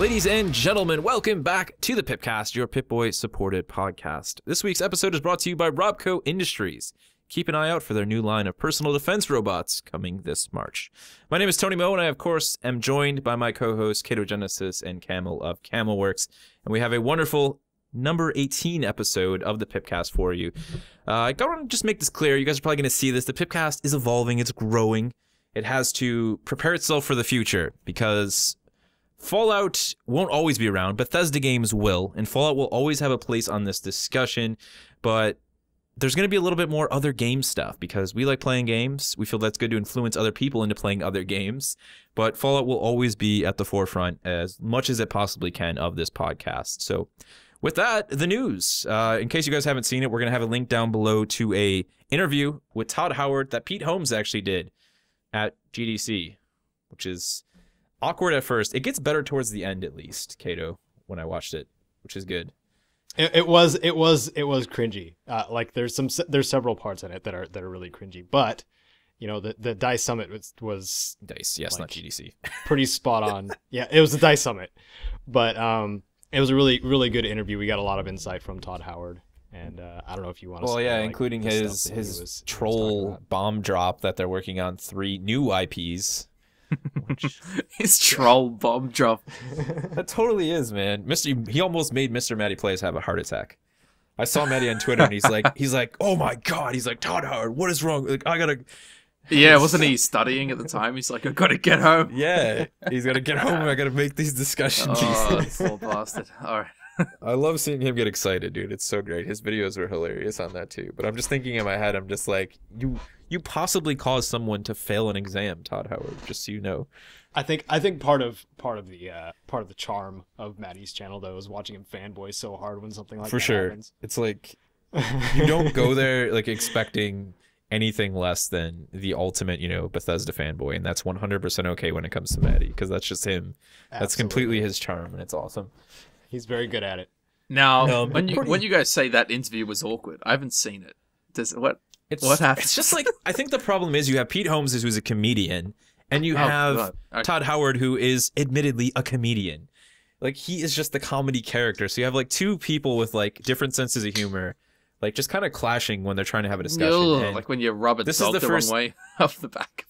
Ladies and gentlemen, welcome back to the Pipcast, your Pip-Boy supported podcast. This week's episode is brought to you by Robco Industries. Keep an eye out for their new line of personal defense robots coming this March. My name is Tony Moe, and I, of course, am joined by my co-hosts, Katogenesis and Camel of Camelworks. And we have a wonderful number 18 episode of the Pipcast for you. I want to just make this clear. You guys are probably going to see this. The Pipcast is evolving. It's growing. It has to prepare itself for the future because Fallout won't always be around. Bethesda games will, and Fallout will always have a place on this discussion, but there's going to be a little bit more other game stuff because we like playing games. We feel that's good to influence other people into playing other games, but Fallout will always be at the forefront as much as it possibly can of this podcast. So with that, the news. In case you guys haven't seen it, we're going to have a link down below to a interview with Todd Howard that Pete Holmes actually did at GDC, which is awkward at first. It gets better towards the end, at least, Kato, when I watched it, which is good. It was cringy. Like there's several parts in it that are really cringy, but you know the DICE Summit was DICE, yes, like, not GDC. Pretty spot on. Yeah, it was the DICE Summit, but it was a really good interview. We got a lot of insight from Todd Howard, and I don't know if you want to. Well, yeah, like, including his troll bomb drop that they're working on 3 new IPs. His troll bomb drop. That totally is, man. He almost made Mr. Matty Plays have a heart attack. I saw Matty on Twitter and he's like, oh my god, he's like, Todd Howard, what is wrong? Like, I gotta. Yeah, wasn't he studying at the time? He's like, I gotta get home. Yeah, he's gotta get home. I gotta make these discussions. Oh, poor bastard. All right. I love seeing him get excited, dude. It's so great. His videos were hilarious on that too. But I'm just thinking in my head, I'm just like, you possibly caused someone to fail an exam, Todd Howard. Just so you know. I think part of the charm of Matty's channel though is watching him fanboy so hard when something like that happens. It's like you don't go there like expecting anything less than the ultimate, Bethesda fanboy, and that's 100% okay when it comes to Matty because that's just him. Absolutely. That's completely his charm, and it's awesome. He's very good at it. Now, when you guys say that interview was awkward, I haven't seen it. What happened? It's just like, I think the problem is you have Pete Holmes who's a comedian, and you have Todd Howard who is admittedly a comedian. Like, he is just the comedy character. So you have like 2 people with like different senses of humor, like just kind of clashing when they're trying to have a discussion. Like when you rub a dog the wrong way off the back.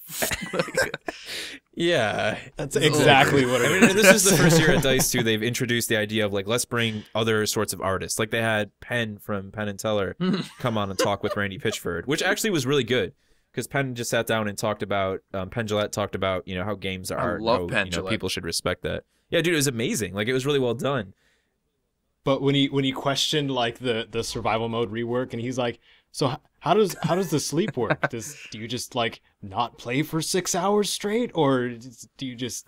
Yeah, that's exactly what it is. I mean, this is the first year at DICE too. They've introduced the idea of like, let's bring other sorts of artists. Like they had Penn from Penn and Teller come on and talk with Randy Pitchford, which actually was really good because Penn just sat down and talked about Penn Jillette talked about how games are art. I love Penn Jillette. People should respect that. Yeah, dude, it was amazing. Like it was really well done. But when he questioned like the survival mode rework, and he's like, so how does the sleep work? Do you just like not play for 6 hours straight, or do you just?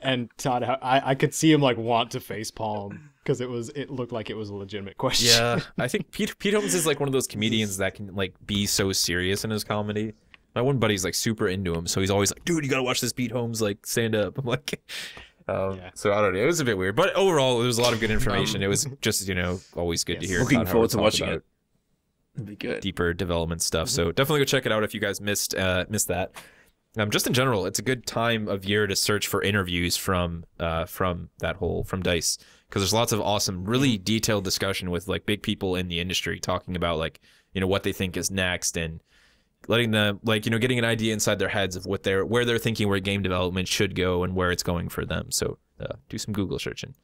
And Todd, I could see him like want to facepalm because it looked like it was a legitimate question. Yeah, I think Pete Holmes is like one of those comedians that can like be so serious in his comedy. My one buddy's like super into him, so he's always like, dude, you gotta watch this Pete Holmes like stand up. I'm like. So I don't know. It was a bit weird, but overall, there was a lot of good information. It was just always good to hear. Looking forward to watching it. It'd be good. Deeper development stuff. So definitely go check it out if you guys missed that. Just in general, it's a good time of year to search for interviews from DICE because there's lots of awesome, really detailed discussion with like big people in the industry talking about like what they think is next and letting them getting an idea inside their heads of where they're thinking where game development should go and where it's going for them. So do some Google searching.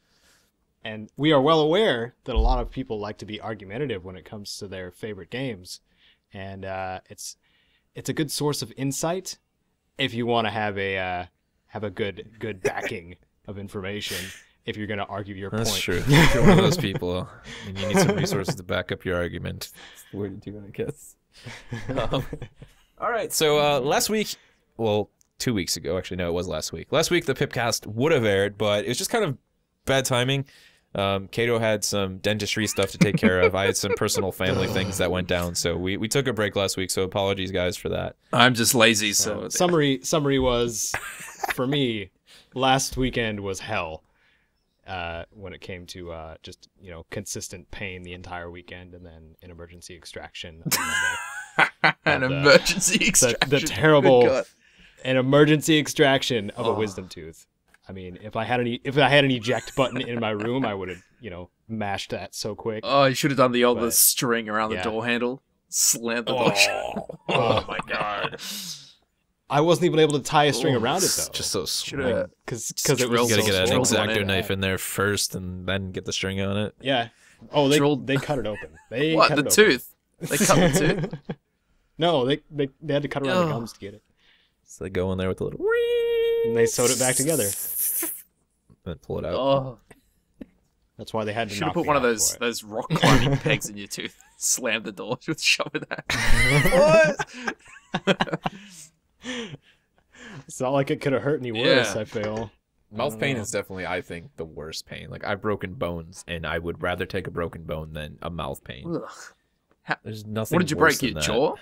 And we are well aware that a lot of people like to be argumentative when it comes to their favorite games, and it's a good source of insight if you want to have a good backing of information. If you're going to argue your point. That's true. If you're one of those people and you need some resources to back up your argument, it's the way to do it, I guess. All right, so last week, well, 2 weeks ago, actually, no, it was last week. Last week, the Pipcast would have aired, but it was just kind of bad timing. Kato had some dentistry stuff to take care of. I had some personal family things that went down, so we took a break last week, so apologies, guys, for that. I'm just lazy, so... Summary was, for me, last weekend was hell. When it came to just consistent pain the entire weekend, and then an emergency extraction on Monday. Emergency extraction. The terrible an emergency extraction of a wisdom tooth. I mean, if I had an eject button in my room, I would have, mashed that so quick. Oh, you should have done the old string around the door handle. Slammed the door. Oh my god. I wasn't even able to tie a string around it though. Just so because it was you gotta get an drilled X-Acto knife in there first and then get the string on it. Yeah. Oh, they cut it open. What, the tooth? They cut the tooth? No, they had to cut around the gums to get it. So they go in there with a little and they sewed it back together. And pull it out. Oh. That's why they had to Should have put one of those rock climbing pegs in your tooth. Slam the door with shove it out. What? It's not like it could have hurt any worse, I feel. Mouth pain is definitely, I think, the worst pain. Like, I've broken bones, and I would rather take a broken bone than a mouth pain. There's nothing. What did you break? Your jaw?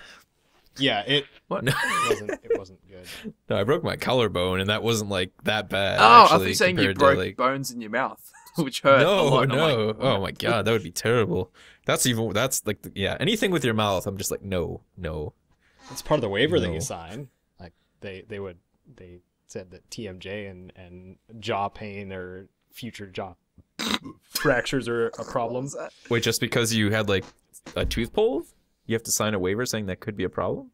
Yeah, it what? it wasn't good. No, I broke my collarbone, and that wasn't like that bad. Oh, actually, I thought you were saying you broke bones in your mouth, which hurt. No, a lot. no. Like, oh my god, that would be terrible. That's like anything with your mouth. I'm just like no. It's part of the waiver that you sign. Like they said that TMJ and jaw pain or future jaw fractures are a problem. Wait, just because you had like a tooth pulled, you have to sign a waiver saying that could be a problem?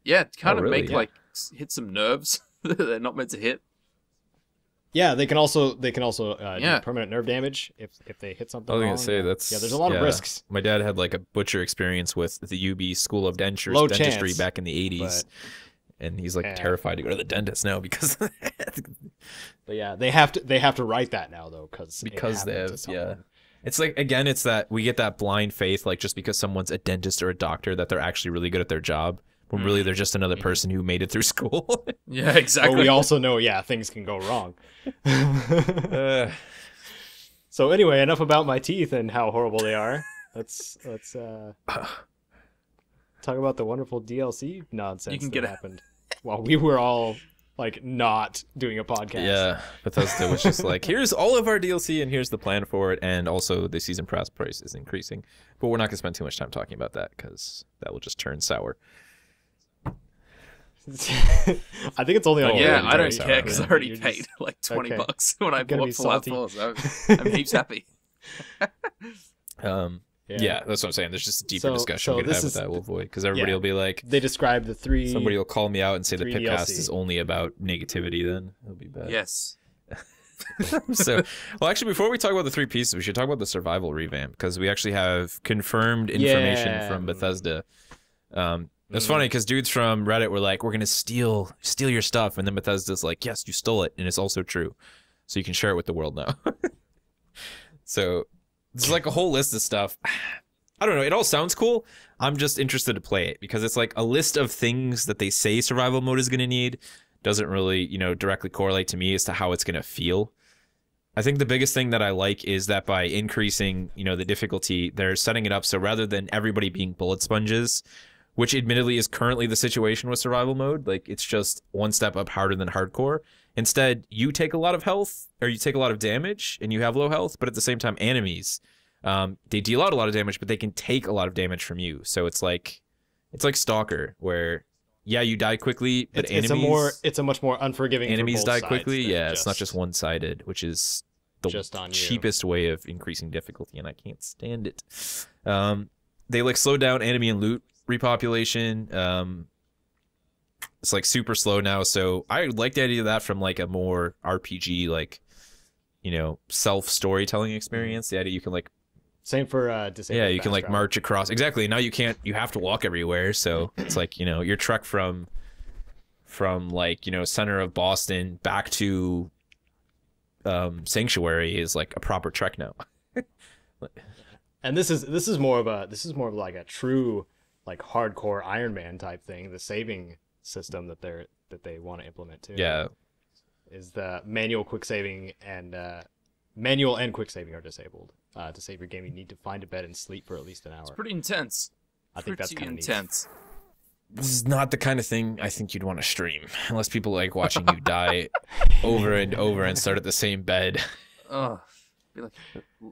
Yeah, to kind of really? make like hit some nerves that they're not meant to hit. Yeah, they can also do permanent nerve damage if they hit something. I was wrong. gonna say that's there's a lot of risks. My dad had like a butcher experience with the UB School of Dentistry back in the 80s. And he's like terrified to go to the dentist now because of that. But yeah, they have to write that now though because they have It's like again, it's that we get that blind faith like just because someone's a dentist or a doctor that they're actually really good at their job when really they're just another person who made it through school. Yeah, exactly. But we also know things can go wrong. So anyway, enough about my teeth and how horrible they are. Let's talk about the wonderful DLC nonsense that happened while we were all like not doing a podcast. Yeah, Bethesda was just like, here's all of our DLC and here's the plan for it, and also the season pass price is increasing. But we're not gonna spend too much time talking about that because that will just turn sour. I think it's only on. I don't care because I already paid like $20 when I bought Fallout 4. So I'm heaps happy. Yeah, that's what I'm saying. There's just a deeper discussion we could have with that. We'll avoid because everybody will be like, they describe the three. Somebody will call me out and say the Pipcast DLC. is only about negativity. Then it'll be bad. Yes. So, well, actually, before we talk about the three pieces, we should talk about the survival revamp because we actually have confirmed information from Bethesda. It's funny because dudes from Reddit were like, "We're gonna steal your stuff," and then Bethesda's like, "Yes, you stole it, and it's also true, so you can share it with the world now." So. It's like a whole list of stuff. I don't know. It all sounds cool. I'm just interested to play it because it's like a list of things that they say survival mode is going to need. Doesn't really, directly correlate to me as to how it's going to feel. I think the biggest thing that I like is that by increasing, the difficulty, they're setting it up so rather than everybody being bullet sponges, which admittedly is currently the situation with survival mode, like it's just one step up harder than hardcore. Instead, you take a lot of health, or you take a lot of damage, and you have low health, but at the same time, enemies, they deal out a lot of damage, but they can take a lot of damage from you. So it's like Stalker, where, you die quickly, but enemies... It's a much more unforgiving enemies for both die quickly, sides it's not just one-sided, which is the cheapest way of increasing difficulty, and I can't stand it. They, slow down enemy and loot repopulation, it's super slow now, so I like the idea of that from a more RPG self storytelling experience. The idea you can same for disabled. You can march across. Exactly. Now you have to walk everywhere, so it's your trek from center of Boston back to Sanctuary is a proper trek now. And this is more of a true hardcore Iron Man type thing. The saving system that they want to implement too. Yeah, is the manual quick saving and manual and quick saving are disabled. To save your game, you need to find a bed and sleep for at least an hour. It's pretty intense. I think that's kind of intense. This is not the kind of thing I think you'd want to stream unless people like watching you die over and over and start at the same bed.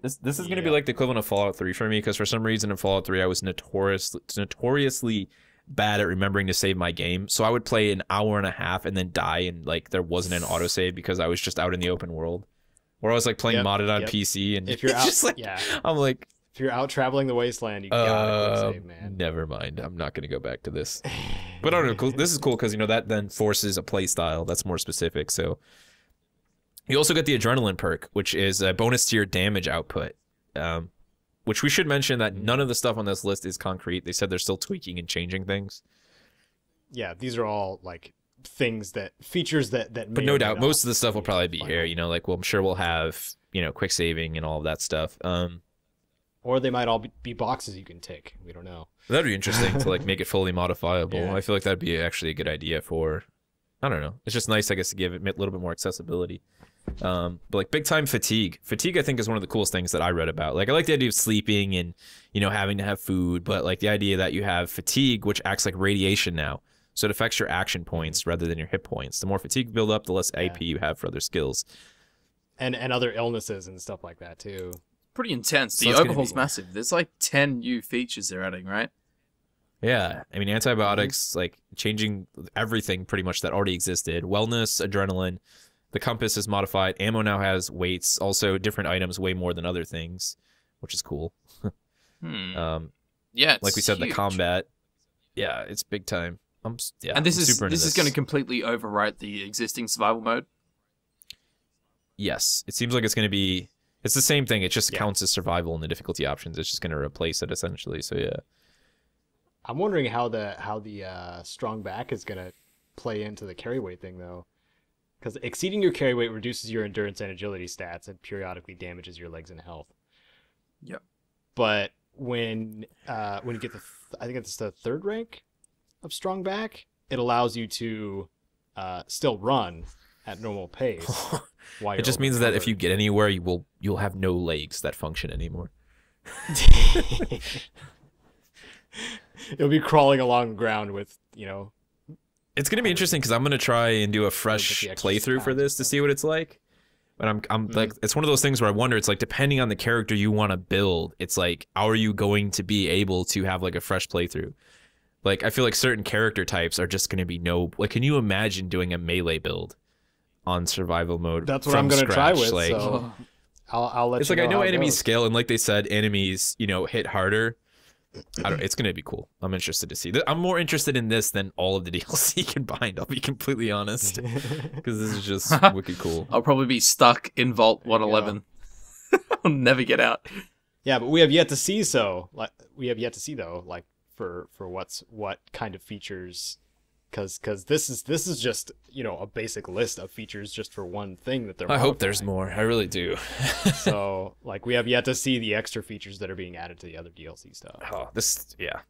This is going to be like the equivalent of Fallout 3 for me, because for some reason in Fallout 3 I was notoriously bad at remembering to save my game, so I would play an hour and a half and then die, and like there wasn't an autosave because I was just out in the open world. Or I was like playing modded on PC, and if you're out, just like, I'm like, if you're out traveling the wasteland, you gotta quick save, man. Never mind, I'm not gonna go back to this. But I don't know, this is cool because that then forces a play style that's more specific. So you also get the adrenaline perk, which is a bonus to your damage output. Which we should mention that none of the stuff on this list is concrete. They said they're still tweaking and changing things. Yeah, these are all like features that. But no doubt, most of the stuff will probably be here. Like I'm sure we'll have quick saving and all of that stuff. Or they might all be boxes you can tick. We don't know. That'd be interesting to like make it fully modifiable. Yeah. I feel like that'd be actually a good idea for. I don't know. It's just nice, I guess, to give it a little bit more accessibility. But like big time fatigue I think is one of the coolest things that I read about. Like I like the idea of sleeping and having to have food, but like the idea that you have fatigue, which acts like radiation now, so it affects your action points rather than your hit points. The more fatigue you build up, the less AP you have for other skills and other illnesses and stuff like that too. Pretty intense. The overhaul's massive. There's like 10 new features they're adding, right? Yeah, I mean antibiotics, like changing everything pretty much that already existed. Wellness, adrenaline. The compass is modified. Ammo now has weights. Also, different items weigh more than other things, which is cool. Yeah, like we said, huge. the combat. Yeah, it's big time. And this is going to completely overwrite the existing survival mode. Yes, it seems like it's going to be. It's the same thing. It just counts as survival in the difficulty options. It's just going to replace it essentially. So yeah. I'm wondering how the strong back is going to play into the carry weight thing though. Because exceeding your carry weight reduces your endurance and agility stats and periodically damages your legs and health. Yep. But when you get I think it's the 3rd rank of strong back, it allows you to still run at normal pace. It just means that if you get anywhere, you'll have no legs that function anymore. You'll be crawling along the ground with It's gonna be interesting because I'm gonna try and do a fresh playthrough for this to see what it's like. But I'm like, it's one of those things where I wonder. It's like depending on the character you want to build, it's like, how are you going to be able to have like a fresh playthrough? Like I feel like certain character types are just gonna be like. Can you imagine doing a melee build on survival mode? That's what I'm gonna try with. Like, so I'll let it's you like know I know how it enemies goes. scale, and like they said, enemies hit harder. It's gonna be cool. I'm interested to see. I'm more interested in this than all of the DLC combined. I'll be completely honest, because this is just wicked cool. I'll probably be stuck in Vault 111. I'll never get out. Yeah, but we have yet to see. Like for what kind of features, because this is just a basic list of features just for one thing that they're. I hope there's more. I really do. So like we have yet to see the extra features that are being added to the other DLC stuff. Oh,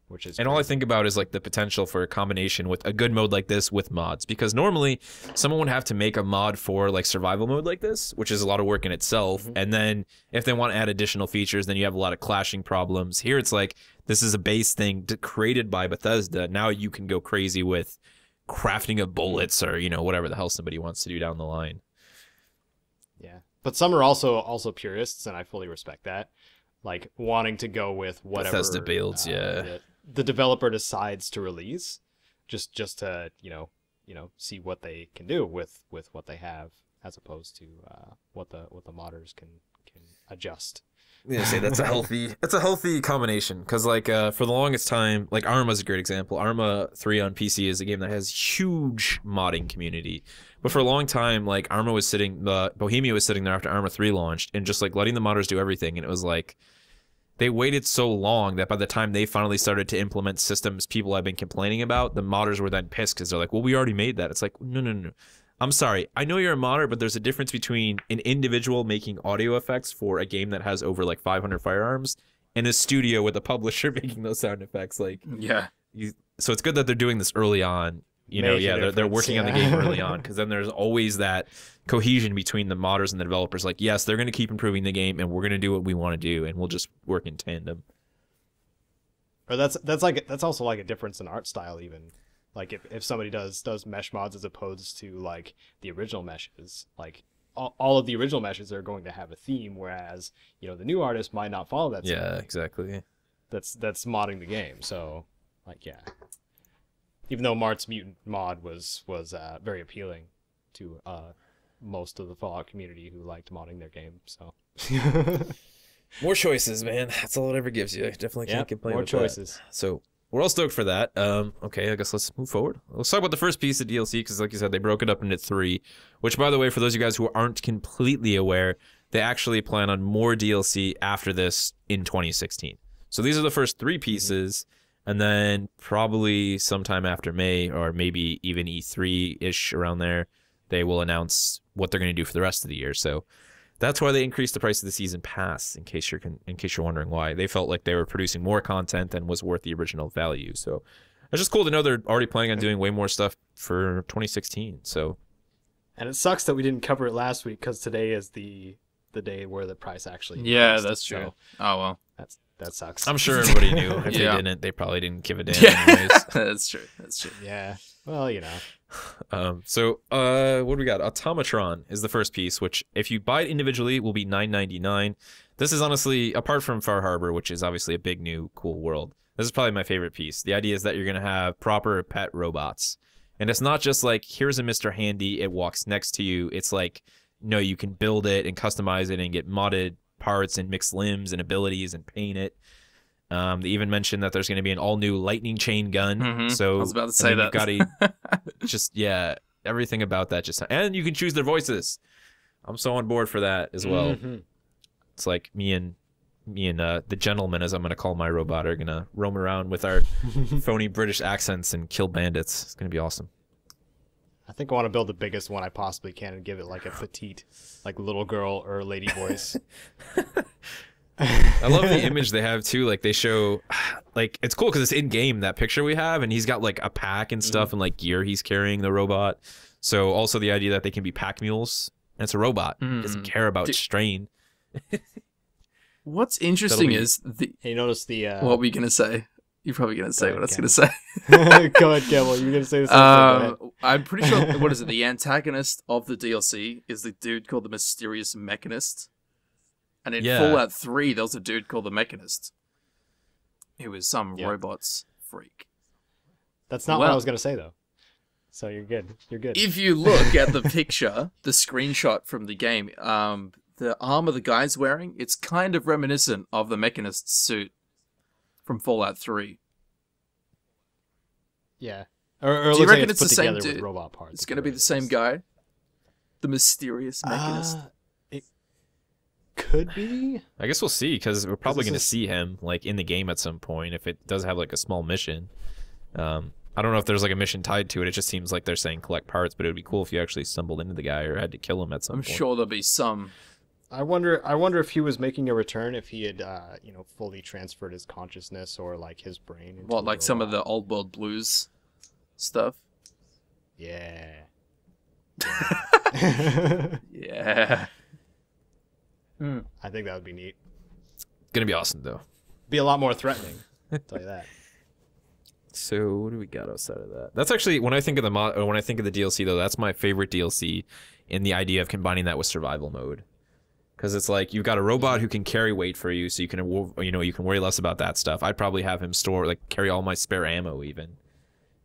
which is. And crazy. all I think about is like the potential for a combination with a good mode like this with mods, because normally someone would have to make a mod for like survival mode like this, which is a lot of work in itself. And then if they want to add additional features, then you have a lot of clashing problems. Here it's like this is a base thing created by Bethesda. Now you can go crazy with crafting of bullets or whatever the hell somebody wants to do down the line. Yeah, but some are also purists, and I fully respect that. Like wanting to go with whatever Bethesda builds, the developer decides to release, just to see what they can do with what they have, as opposed to what the modders can adjust. Yeah, say that's a healthy combination, because like for the longest time, like Arma's a great example. Arma 3 on PC is a game that has huge modding community, but for a long time, like Bohemia was sitting there after Arma 3 launched and just like letting the modders do everything, and it was like they waited so long that by the time they finally started to implement systems people have been complaining about, the modders were then pissed because they're like, well, we already made that. It's like, no. I'm sorry. I know you're a modder, but there's a difference between an individual making audio effects for a game that has over like 500 firearms and a studio with a publisher making those sound effects. Like, yeah. So it's good that they're doing this early on. They're working on the game early on, because then there's always that cohesion between the modders and the developers. Like, yes, they're going to keep improving the game, and we're going to do what we want to do, and we'll just work in tandem. Or that's also like a difference in art style even. Like if somebody does mesh mods as opposed to like the original meshes, like all of the original meshes are going to have a theme, whereas the new artist might not follow that. Yeah, exactly. That's modding the game. So like Even though Mart's mutant mod was very appealing to most of the Fallout community who liked modding their game. So more choices, man. That's all it ever gives you. I definitely can't complain. More with choices. That. So we're all stoked for that. Okay, I guess let's move forward. Let's talk about the first piece of DLC because, like you said, they broke it up into 3. Which, by the way, for those of you guys who aren't completely aware, they actually plan on more DLC after this in 2016. So these are the first 3 pieces. And then probably sometime after May or maybe even E3-ish around there, they will announce what they're going to do for the rest of the year. So that's why they increased the price of the season pass. In case you're wondering why, they felt like they were producing more content than was worth the original value. So it's just cool to know they're already planning on doing way more stuff for 2016. So, and it sucks that we didn't cover it last week because today is the day where the price actually. Yeah, that's true. So oh well, that sucks. I'm sure everybody knew. If they didn't, they probably didn't give a damn. Anyways. That's true. That's true. Yeah. Well, you know. So what do we got? Automatron is the first piece, which if you buy it individually will be $9.99. This is honestly, apart from Far Harbor, which is obviously a big new cool world, this is probably my favorite piece. The idea is that you're going to have proper pet robots. And it's not just like, here's a Mr. Handy, it walks next to you. It's like, no, you can build it and customize it and get modded parts and mix limbs and abilities and paint it. They even mentioned that there's going to be an all-new lightning chain gun. Mm-hmm. So I was about to say that. You've got everything about that. And you can choose their voices. I'm so on board for that as well. Mm-hmm. It's like me and the gentleman, as I'm going to call my robot, are going to roam around with our phony British accents and kill bandits. It's going to be awesome. I think I want to build the biggest one I possibly can and give it like a petite, like little girl or lady voice. I love the image they have too. Like they show, like it's cool because it's in game, that picture we have, and he's got like a pack and stuff and like gear he's carrying, the robot. So also the idea that they can be pack mules, and it's a robot. It doesn't care about strain. What's interesting is Hey, you notice the what were you gonna say? You're probably gonna say what I was gonna say. Go ahead, Campbell. You're gonna say the same thing. I'm pretty sure. What is it? The antagonist of the DLC is the dude called the Mysterious Mechanist. And in Fallout 3, there was a dude called the Mechanist. He was some robots freak. That's not what I was gonna say though. So you're good. You're good. If you look at the picture, the screenshot from the game, the armor the guy's wearing, it's kind of reminiscent of the Mechanist's suit from Fallout 3. Yeah. Or do you reckon it's the same dude? With robot parts. It's going to be the same guy? The Mysterious Mechanist? It could be. I guess we'll see, because we're probably going to see him like in the game at some point if it does have like a small mission. I don't know if there's like a mission tied to it. It just seems like they're saying collect parts, but it would be cool if you actually stumbled into the guy or had to kill him at some point. I'm sure there'll be some. I wonder if he was making a return, if he had fully transferred his consciousness or like his brain into like some of the Old World Blues stuff? Yeah. Yeah. I think that would be neat. It's gonna be awesome though. Be a lot more threatening. I'll tell you that. So what do we got outside of that? That's actually, when I think of the DLC though, that's my favorite DLC in the idea of combining that with survival mode. Because it's like you've got a robot who can carry weight for you, so you can worry less about that stuff. I'd probably have him carry all my spare ammo even.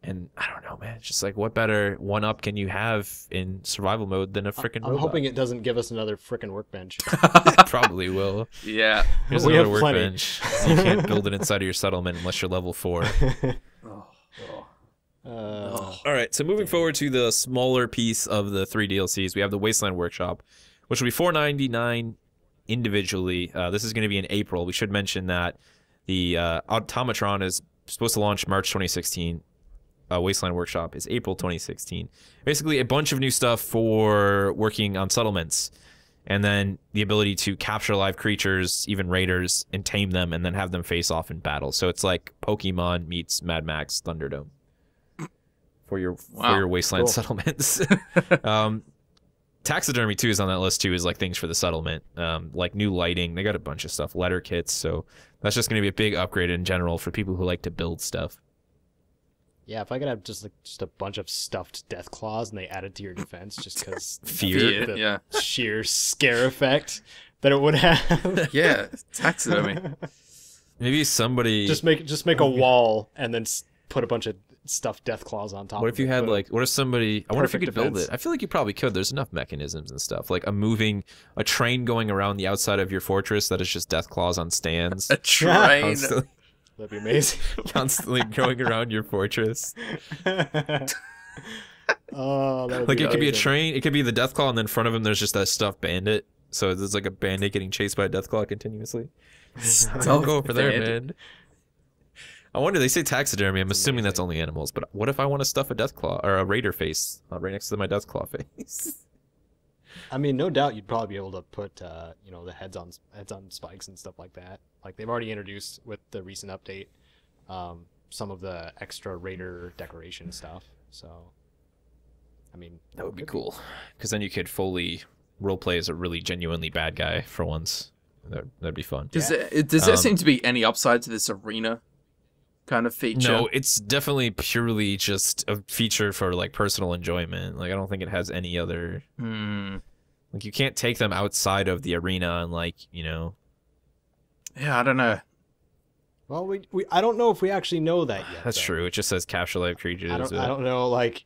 And I don't know, man. It's just like, what better one-up can you have in survival mode than a freaking robot? I'm hoping it doesn't give us another freaking workball. It probably will. Yeah. Here's we another have plenty. workbench. You can't build it inside of your settlement unless you're level 4. All right, so moving forward to the smaller piece of the 3 DLCs, we have the Wasteland Workshop, which will be $4.99 individually. This is going to be in April. We should mention that the Automatron is supposed to launch March 2016. Wasteland Workshop is April 2016. Basically, a bunch of new stuff for working on settlements, and then the ability to capture live creatures, even raiders, and tame them, and then have them face off in battle. So it's like Pokemon meets Mad Max Thunderdome for your Wasteland settlements. Taxidermy too is on that list too, is like things for the settlement, like new lighting. They got a bunch of stuff, letter kits. So that's just going to be a big upgrade in general for people who like to build stuff. Yeah, if I could have just a bunch of stuffed death claws and they added to your defense just because fear, the sheer scare effect that it would have. Yeah, taxidermy. Maybe somebody just make a wall and then put a bunch of stuff death claws on top. What if you had like? What if somebody? I wonder if you could build defense. it. I feel like you probably could. There's enough mechanisms and stuff, like a train going around the outside of your fortress that is just death claws on stands. A train. Constantly, That'd be amazing. constantly going around your fortress. Oh, that would Like be it could be a amazing. train. It could be the death claw, and then in front of him there's just that stuffed bandit. So there's like a bandit getting chased by a death claw continuously. I'll go over there, man. I wonder, they say taxidermy. I'm assuming that's only animals, but what if I want to stuff a death claw or a raider face right next to my death claw face? I mean, no doubt you'd probably be able to put, the heads on spikes and stuff like that. Like they've already introduced with the recent update, some of the extra raider decoration stuff. So, I mean, That would be cool, because then you could fully roleplay as a really genuinely bad guy for once. That'd be fun. Does there seem to be any upside to this arena kind of feature? No, it's definitely purely just a feature for like personal enjoyment. Like I don't think it has any other. Like you can't take them outside of the arena and like Yeah, I don't know. Well, I don't know if we actually know that yet. That's though. true. It just says capture live creatures. I don't know, like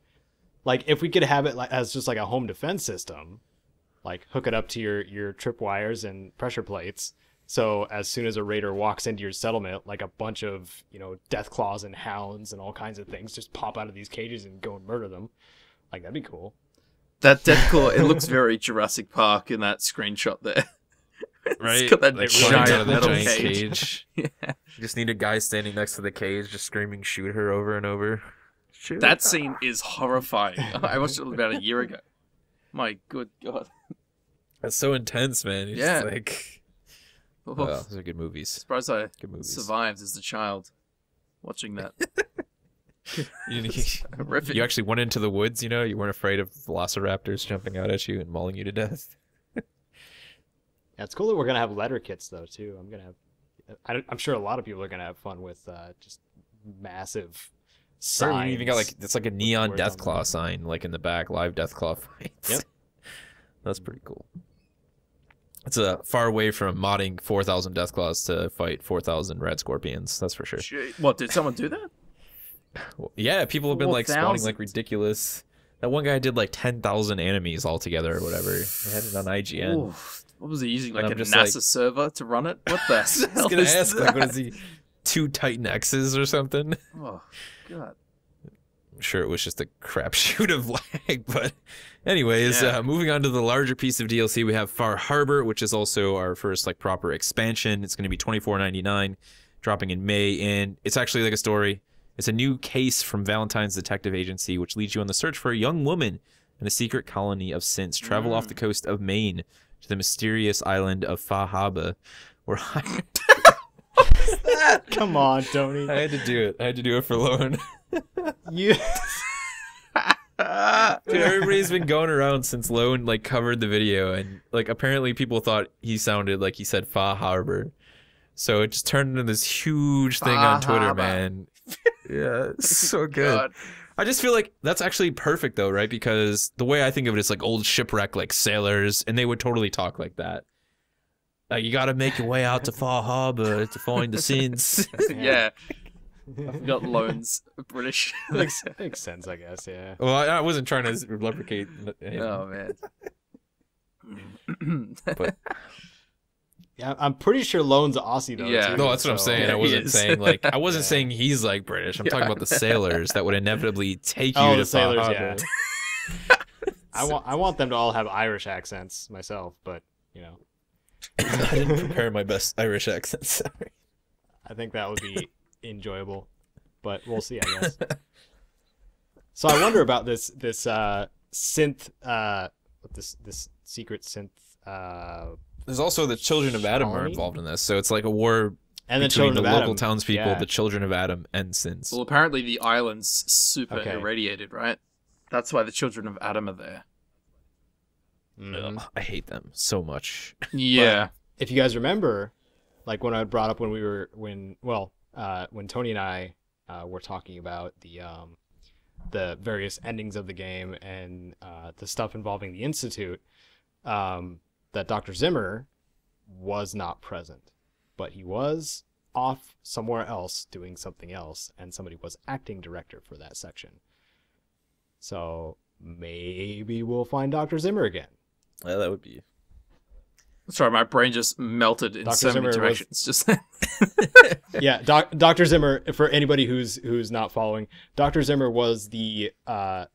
if we could have it like as just like a home defense system, like hook it up to your tripwires and pressure plates. So as soon as a raider walks into your settlement, like a bunch of death claws and hounds and all kinds of things just pop out of these cages and go and murder them. Like that'd be cool. That deathclaw, it looks very Jurassic Park in that screenshot there. Right? It's got that Like giant out of the metal giant cage. cage. Yeah. You just need a guy standing next to the cage, just screaming, "Shoot her!" over and over. Shoot. That scene is horrifying. I watched it about a year ago. My good God. That's so intense, man. It's Yeah. just like, Oh, those are good movies. surprised I Good movies. survived as a child watching that. You, Horrific. you actually went into the woods, you weren't afraid of velociraptors jumping out at you and mauling you to death. Yeah, it's cool that we're gonna have letter kits though too. I'm sure a lot of people are gonna have fun with just massive Or signs. you even got like it's like a neon words on death claw them. sign, like in the back, live death claw fights. Yep. That's pretty cool. It's far away from modding 4,000 death claws to fight 4,000 red scorpions. That's for sure. Shit. What, did someone do that? Well, yeah, people have been like spawning 4,000? like ridiculous. That one guy did like 10,000 enemies altogether or whatever. He had it on IGN. Oof. What was he using? Like And a I'm just NASA like- server to run it? What the I was hell gonna is ask, that? like, what is he? 2 Titan X's or something? Oh, God. I'm sure it was just a crapshoot of lag, but anyways, Yeah. moving on to the larger piece of DLC, we have Far Harbor, which is also our first like proper expansion. It's going to be $24.99, dropping in May, and it's actually like a story. It's a new case from Valentine's Detective Agency, which leads you on the search for a young woman in a secret colony of synths. Travel off the coast of Maine to the mysterious island of Fahaba, where Come on, Tony. I had to do it. I had to do it for Lone. You. Dude, everybody's been going around since Lone like covered the video, and like apparently people thought he sounded like he said Fa Harbor, so it just turned into this huge thing on Twitter, Harbor. man. Yeah, it's so good. God. I just feel like that's actually perfect though, right? Because the way I think of it is like old shipwreck like sailors, and they would totally talk like that. Like you got to make your way out to Fa Harbor to find the sins. Yeah. I forgot Lone's British. makes sense, I guess. Yeah. Well, I wasn't trying to replicate him, Oh, man. but Yeah, I'm pretty sure Lone's Aussie though. Yeah. too, no, that's what I'm so- saying. Yeah, I he wasn't is. saying like I wasn't Yeah. saying he's like British. I'm Yeah. talking about the sailors that would inevitably take you Oh, to the sailors, Fa yeah. Harbor. I want them to all have Irish accents myself, but I didn't prepare my best Irish accent. Sorry. I think that would be enjoyable. But we'll see, I guess. So I wonder about this synth this secret synth There's also the Children of Adam are Colony? involved in this, so it's like a war and the between children the of local Adam. townspeople, Yeah. the Children of Adam, and Sins. Well, apparently the island's super Okay. irradiated, right? That's why the children of Adam are there. Mhm. Ugh, I hate them so much. Yeah. If you guys remember, like when I brought up when Tony and I were talking about the various endings of the game and the stuff involving the Institute, that Dr. Zimmer was not present, but he was off somewhere else doing something else, and somebody was acting director for that section. So maybe we'll find Dr. Zimmer again. Well, that would be. Sorry, my brain just melted in Dr. so Zimmer many directions. Just yeah, Dr. Zimmer. For anybody who's not following, Dr. Zimmer was the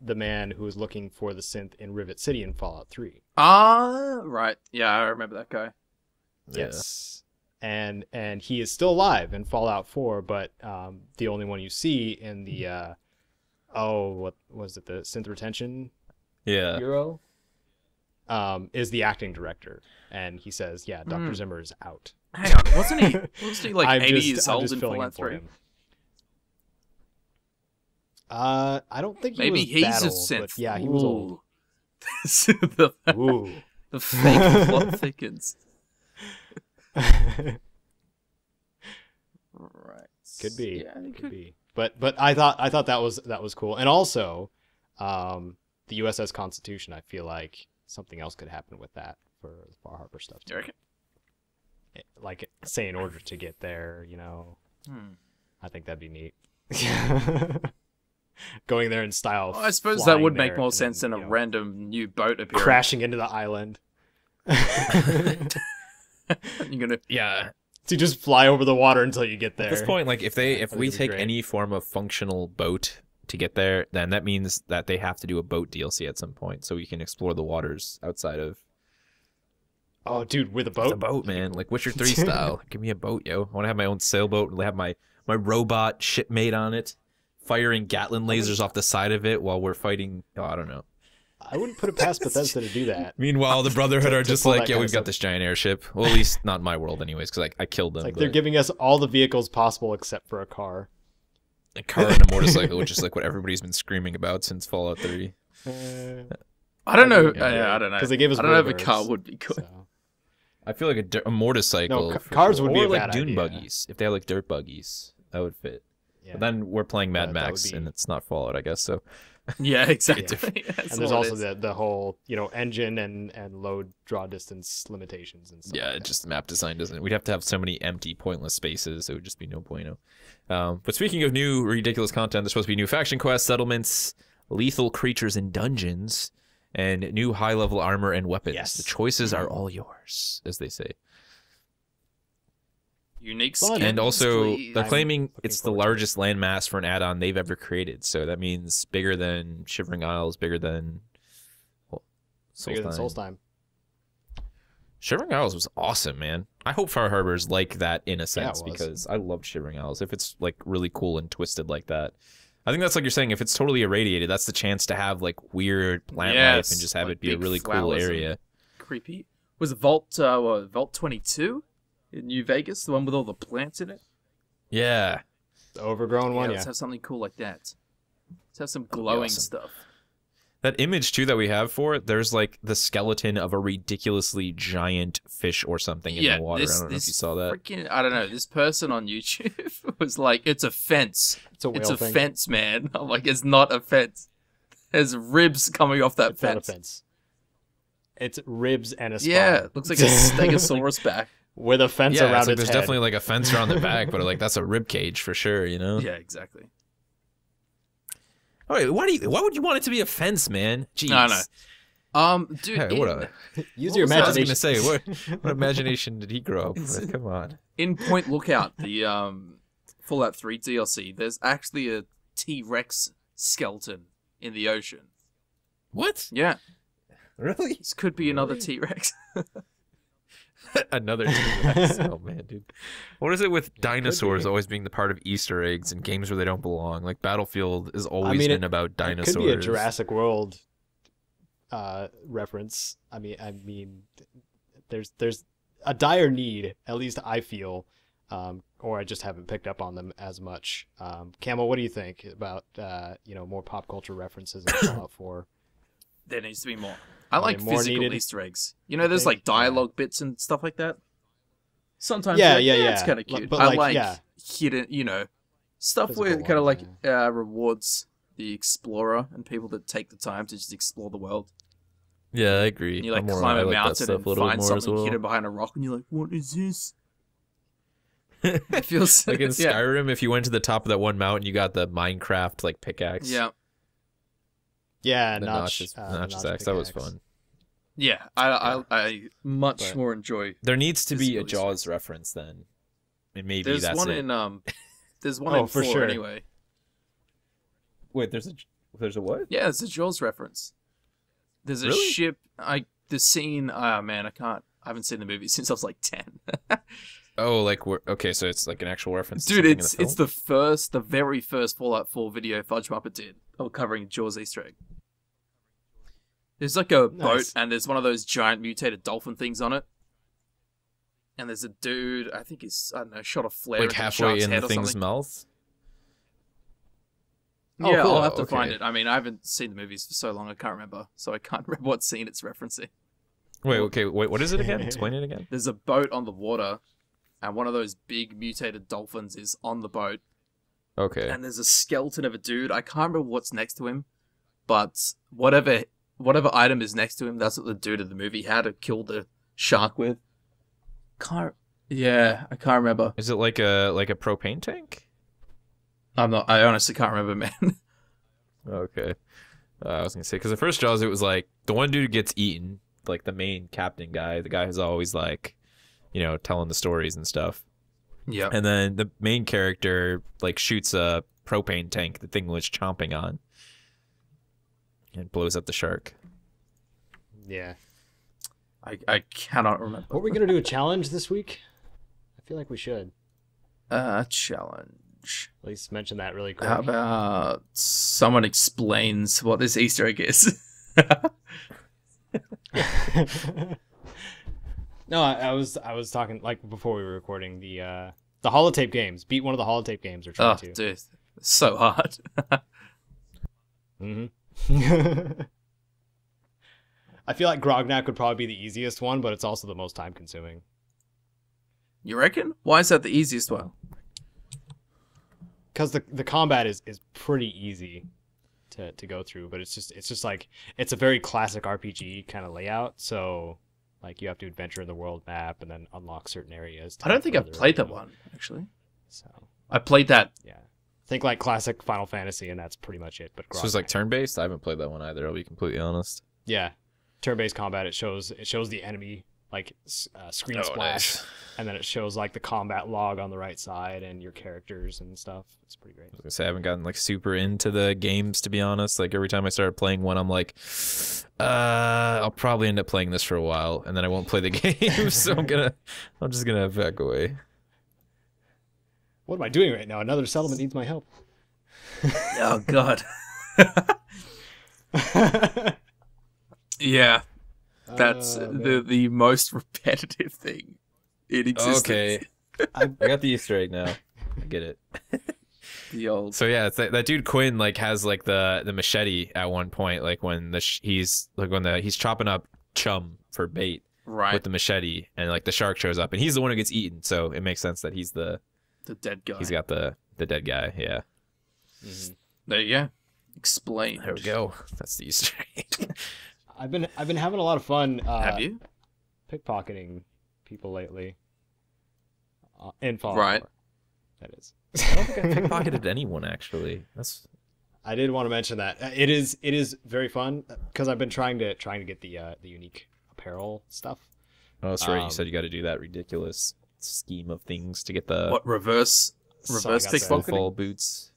man who was looking for the synth in Rivet City in Fallout 3. Ah, right. Yeah, I remember that guy. Yes, and he is still alive in Fallout 4, but the only one you see in the what was it, the synth retention bureau, is the acting director, and he says, yeah, Dr. Zimmer is out. Hang on, wasn't he like 80 years old in Fallout 3? I don't think he maybe was he's that a old, synth. but yeah, he was old. the fake plot thickens. Right. Could be. Yeah, could be. But I thought that was cool. And also, the USS Constitution, I feel like something else could happen with that for the Far Harbor stuff too. You reckon? Like, say, in order to get there, I think that'd be neat. Going there in style. Well, I suppose that would make more sense than a random new boat appearing. Crashing into the island. You're gonna So you just fly over the water until you get there. At this point, like if we take any form of functional boat to get there, then that means that they have to do a boat DLC at some point, so we can explore the waters outside of. Oh, dude, with a boat? With a boat, man, like Witcher 3 style. Give me a boat, yo. I want to have my own sailboat. Have my robot shipmate on it, firing Gatling lasers off the side of it while we're fighting. Oh, I don't know. I wouldn't put it past Bethesda to do that. Meanwhile, the Brotherhood are just like, yeah, we've got this giant airship. Well, at least not in my world, anyways, because I killed them. It's like they're giving us all the vehicles possible except for a car. A car and a motorcycle, which is like what everybody's been screaming about since Fallout 3. I don't know. I don't know. Because they gave us. I don't know if a car would be good. So. I feel like a motorcycle. No, cars would be or a like bad dune idea. buggies. If they had like dirt buggies, that would fit. Yeah. But then we're playing Mad Max, be... and it's not Fallout, I guess. So. Yeah, exactly. Yeah. And there's also the whole engine and load draw distance limitations and stuff. Yeah, like just map design doesn't. We'd have to have so many empty, pointless spaces. It would just be no bueno. But speaking of new ridiculous content, there's supposed to be new faction quests, settlements, lethal creatures in dungeons, and new high-level armor and weapons. Yes. The choices are all yours, as they say. Unique skins, and also, please. they're claiming it's the largest landmass for an add-on they've ever created. So that means bigger than Shivering Isles, bigger than Solstheim. Shivering Isles was awesome, man. I hope Far Harbor's like that in a sense, it was. because I loved Shivering Isles. If it's like really cool and twisted like that. I think that's like you're saying, if it's totally irradiated, that's the chance to have like weird plant life and just have like it be a really cool area. Creepy. Was it Vault 22 in New Vegas, the one with all the plants in it? Yeah. The overgrown one, Let's have something cool like that. Let's have some glowing stuff. That image, too, that we have for it, there's, like, the skeleton of a ridiculously giant fish or something in the water. I don't know if you saw that. I don't know. This person on YouTube was like, it's a fence. It's a fence, man. I'm like, it's not a fence. There's ribs coming off that fence. Not a fence. It's ribs and a spine. Yeah, it looks like a Stegosaurus back. With a fence around like its there's head. definitely, like, a fence around the back, but, like, that's a rib cage for sure, you know? Yeah, exactly. Oh, wait, why would you want it to be a fence, man? Jeez. No. Dude, Hey, use your imagination. I was gonna say, what imagination did he grow up with? Come on. In Point Lookout, the Fallout 3 DLC, there's actually a T-Rex skeleton in the ocean. What? Yeah. Really? This could be another T-Rex. Another T-Rex. Oh man, dude. What is it with dinosaurs always being the part of Easter eggs in games where they don't belong? Like Battlefield has always been about dinosaurs. It could be a Jurassic World reference. I mean, there's a dire need, at least I feel, or I just haven't picked up on them as much. Camel, what do you think about more pop culture references in Fallout 4? There needs to be more. I like physical needed? Easter eggs. You know, there's like dialogue bits and stuff like that. Sometimes, yeah, it's kind of cute. But I like hidden, stuff Physical where it kind of ones, rewards the explorer and people that take the time to just explore the world. Yeah, I agree. And you climb a mountain and find something hidden behind a rock, and you're like, "What is this?" It feels like in yeah. Skyrim, if you went to the top of that one mountain, you got the Minecraft like pickaxe. Yeah. Yeah, The notches axe. That was fun. Yeah, I much more enjoy. There needs to be a Physically Jaws reference then, and maybe There's that's one it. in there's one in for 4 sure. anyway. Wait, there's a what? Yeah, it's a Jaws reference. There's a Really? ship. The scene. Oh man, I haven't seen the movie since I was like 10. Oh, like okay, so it's like an actual reference. To Dude, something in it's the very first Fallout 4 video Fudge Muppet did, covering Jaws Easter egg. There's like a boat, and there's one of those giant mutated dolphin things on it. And there's a dude, I think he's, I don't know, shot a flare like into the halfway shark's in head the or thing's something. mouth. Yeah, cool. I'll have to Okay. find it. I mean, I haven't seen the movies for so long, I can't remember. So I can't remember what scene it's referencing. Wait, what is it again? Explain it again. There's a boat on the water, and one of those big mutated dolphins is on the boat. Okay. And there's a skeleton of a dude. I can't remember what's next to him, but whatever item is next to him, that's what the dude of the movie had to kill the shark with. I can't remember. Is it like a propane tank? I honestly can't remember, man. Okay. I was gonna say because the first Jaws, it was like the one dude gets eaten, like the main captain guy, the guy who's always like, telling the stories and stuff. Yeah. And then the main character like shoots a propane tank the thing was chomping on, and blows up the shark. Yeah. I cannot remember. What are we gonna do? A challenge this week? I feel like we should Challenge. at least mention that really quick. How about someone explains what this Easter egg is? No, I was talking like before we were recording the holotape games. Beat one of the holotape games or try Oh, to. dude, it's so hard. Mm-hmm. I feel like Grognak would probably be the easiest one, but it's also the most time consuming. You reckon? Why is that the easiest one? Because the combat is pretty easy to go through, but it's just like it's a very classic RPG kind of layout. So like you have to adventure in the world map and then unlock certain areas. I don't think I've played that one, actually. So I played that. yeah, think like classic Final Fantasy, and that's pretty much it. But So it's like Grognak. turn-based. I haven't played that one either. I'll be completely honest. Yeah, turn-based combat. It shows the enemy like screen splash, nice. and then it shows like the combat log on the right side and your characters and stuff. It's pretty great. I was gonna say I haven't gotten like super into the games to be honest. Like every time I started playing one, I'm like, I'll probably end up playing this for a while, and then I won't play the game. So I'm just gonna back away. What am I doing right now? Another settlement needs my help. Oh god. Yeah, that's the most repetitive thing in existence. Okay, I got the Easter egg now. I get it. The old. So yeah, it's that dude Quinn like has like the machete at one point, like when he's chopping up chum for bait Right. with the machete, and like the shark shows up, and he's the one who gets eaten. So it makes sense that he's the dead guy. he's got the dead guy. Yeah. Mm-hmm. There you go. Explain. There we go. That's the Easter egg. I've been having a lot of fun. Have you? Pickpocketing people lately. In Fallout Right. 4, that is. I don't think I pickpocketed anyone actually. That's I did want to mention that it is very fun because I've been trying to get the unique apparel stuff. oh, that's right. You said you got to do that ridiculous scheme of things to get the What reverse So I got pickpocketing? full boots.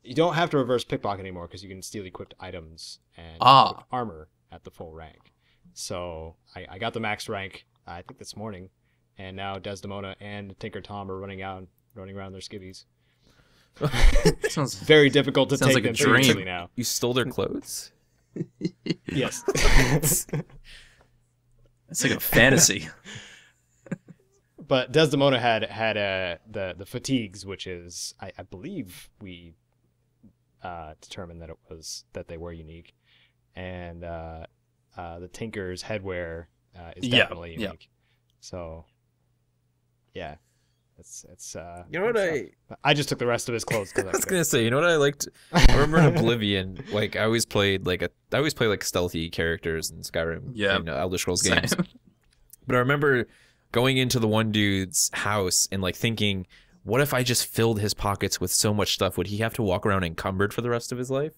You don't have to reverse pickpocket anymore because you can steal equipped items and equipped armor at the full rank. So I got the max rank I think this morning, and now Desdemona and Tinker Tom are running around their skivvies. Sounds Very difficult to Sounds take like a them dream. seriously now. You stole their clothes? Yes. it's like a fantasy. But Desdemona had the fatigues, which is I believe we determined that they were unique, and the Tinker's headwear is definitely unique. Yeah. So yeah, it's You know what I just took the rest of his clothes. I was gonna say, you know what I liked? I remember in Oblivion, like I always play like stealthy characters in Skyrim, Yeah. Elder Scrolls Same. games. But I remember going into the one dude's house and like thinking, what if I just filled his pockets with so much stuff? Would he have to walk around encumbered for the rest of his life?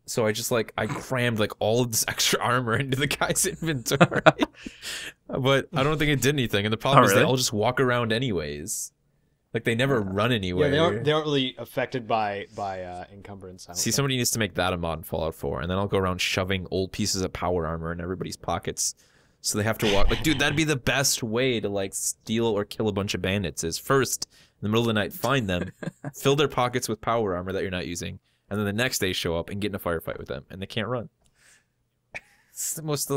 So I just I crammed like all of this extra armor into the guy's inventory. But I don't think it did anything. And the problem is they all just walk around anyways. Like they never run anywhere. Yeah, they aren't really affected by encumbrance. See, somebody needs to make that a mod in Fallout 4, and then I'll go around shoving old pieces of power armor in everybody's pockets, so they have to walk. Like, dude, that'd be the best way to like steal or kill a bunch of bandits. Is first in the middle of the night find them, fill their pockets with power armor that you're not using, and then the next day show up and get in a firefight with them, and they can't run. It's the most.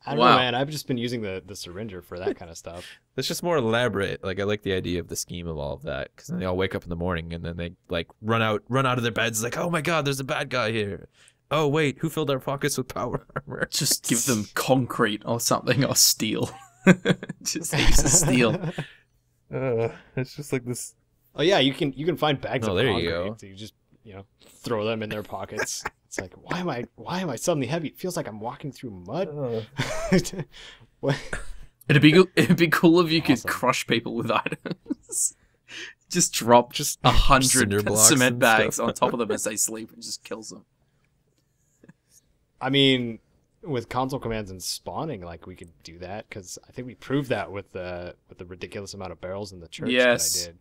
I don't know, man. I've just been using the syringer for that kind of stuff. It's just more elaborate. Like, I like the idea of the scheme of all of that, because then they all wake up in the morning and then they like run out of their beds like, oh my god, there's a bad guy here. Oh wait, who filled our pockets with power armor? Just give them concrete or something, or steel. Just use the steel. It's just like this. Oh yeah, you can find bags of there concrete. you go. So you just throw them in their pockets. It's like, why am I suddenly heavy? It feels like I'm walking through mud. What? It'd be cool if you could crush people with items. Just drop 100 cement bags on top of them as they sleep and just kills them. I mean, with console commands and spawning, like we could do that, because I think we proved that with the ridiculous amount of barrels in the church that I did.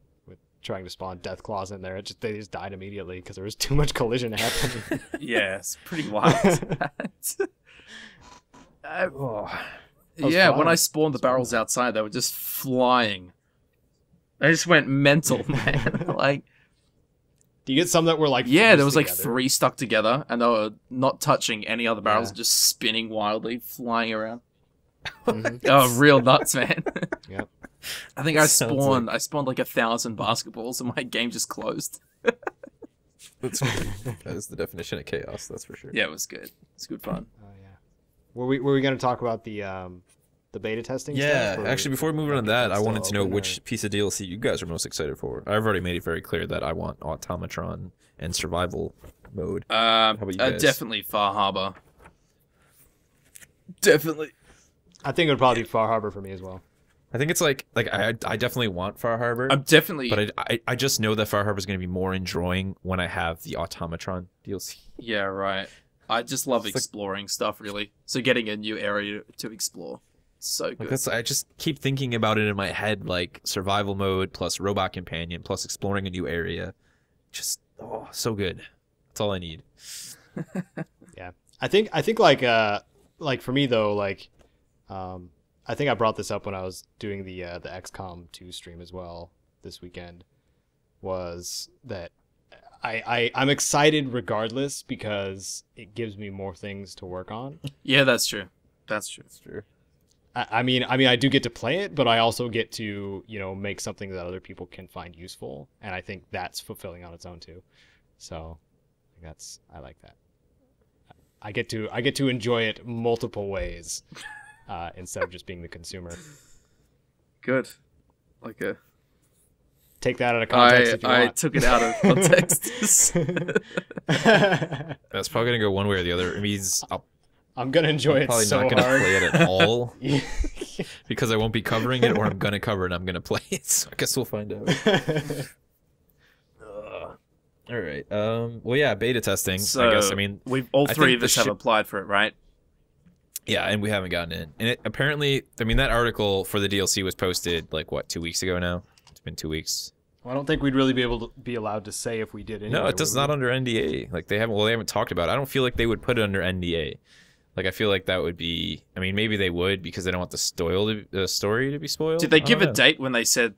Trying to spawn death claws in there, they just died immediately because there was too much collision happening. Yeah, it's pretty wild. Yeah, when I spawned the barrels outside, they were just flying. I just went mental, man. Like, do you get some that were like? Yeah, there was like 3 stuck together, and they were not touching any other barrels, just spinning wildly, flying around. Oh, real nuts, man. Yep. I think I spawned like 1,000 basketballs and my game just closed. That is the definition of chaos, that's for sure. Yeah, it was good. It's good fun. Oh yeah. Were we going to talk about the beta testing? Yeah, stuff, actually, before we move on to that, I wanted to know which piece of DLC you guys are most excited for. I've already made it very clear that I want Automatron and survival mode. How about you guys? Definitely Far Harbor. Definitely. I think it would probably be Far Harbor for me as well. I think it's like I definitely want Far Harbor. I'm definitely, but I just know that Far Harbor is going to be more enjoying when I have the Automatron DLC. Yeah, right. I just love exploring stuff, really. So getting a new area to explore, so good. I just keep thinking about it in my head, like survival mode plus robot companion plus exploring a new area. Just so good. That's all I need. Yeah, I think like for me though, like I think I brought this up when I was doing the XCOM 2 stream as well this weekend, was that I'm excited regardless because it gives me more things to work on. Yeah, that's true. That's true. I mean, I do get to play it, but I also get to, make something that other people can find useful, and I think that's fulfilling on its own too. So, I like that. I get to enjoy it multiple ways. Instead of just being the consumer. Good. Take that out of context if you want. I took it out of context. That's probably going to go one way or the other. It means I'm going to enjoy it so hard. I'm probably not going to play it at all. Because I won't be covering it, or I'm going to cover it and I'm going to play it. So I guess we'll find out. All right. Well, yeah, beta testing. So, I guess, we've all three of us have applied for it, right? Yeah, and we haven't gotten in. And it apparently, that article for the DLC was posted 2 weeks ago now? It's been 2 weeks. Well, I don't think we'd really be allowed to say if we did anyway. No, it's not under NDA. They haven't talked about it. I don't feel like they would put it under NDA. I feel like that would be, maybe they would because they don't want the story to be spoiled. Did they give a date when they said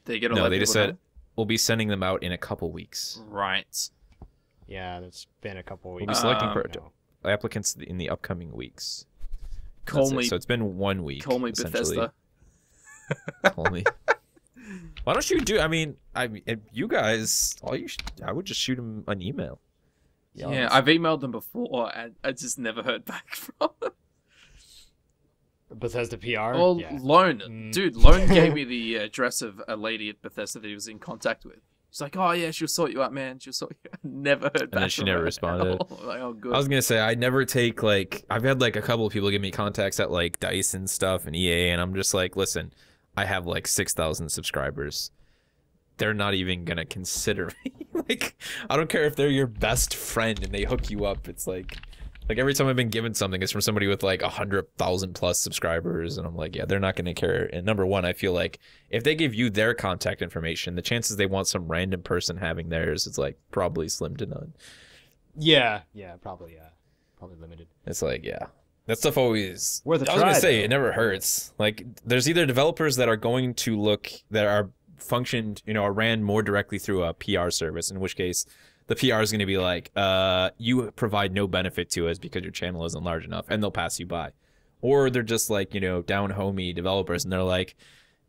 they're going to let people know? No, they just said we'll be sending them out in a couple weeks. Right. Yeah, it's been a couple weeks. We'll be selecting applicants in the upcoming weeks. So it's been 1 week. Call me Bethesda. Call me. Why don't you do? You guys, I would just shoot them an email. Yeah, I've emailed them before, and I just never heard back from them. Bethesda PR. Well, Lone, dude, Lone gave me the address of a lady at Bethesda that he was in contact with. She's like, oh yeah, she'll sort you out, man. She'll sort you out. Never heard back. And then she never responded. Like, oh, good. I was gonna say I never take like I've had like a couple of people give me contacts at like DICE and stuff and EA, and I'm just like, listen, I have like 6,000 subscribers. They're not even gonna consider me. Like, I don't care if they're your best friend and they hook you up. It's like every time I've been given something, it's from somebody with like 100,000 plus subscribers, and I'm like, yeah, they're not gonna care. And number one, I feel like if they give you their contact information, the chances they want some random person having theirs is like probably slim to none. Yeah, probably limited. It's like, yeah. That stuff always... Worth a try, I was going to say, though. it never hurts. Like, there's either developers that are going to look... that are functioned, are ran more directly through a PR service, in which case the PR is going to be like, you provide no benefit to us because your channel isn't large enough, and they'll pass you by. Or they're just like, down-homey developers, and they're like,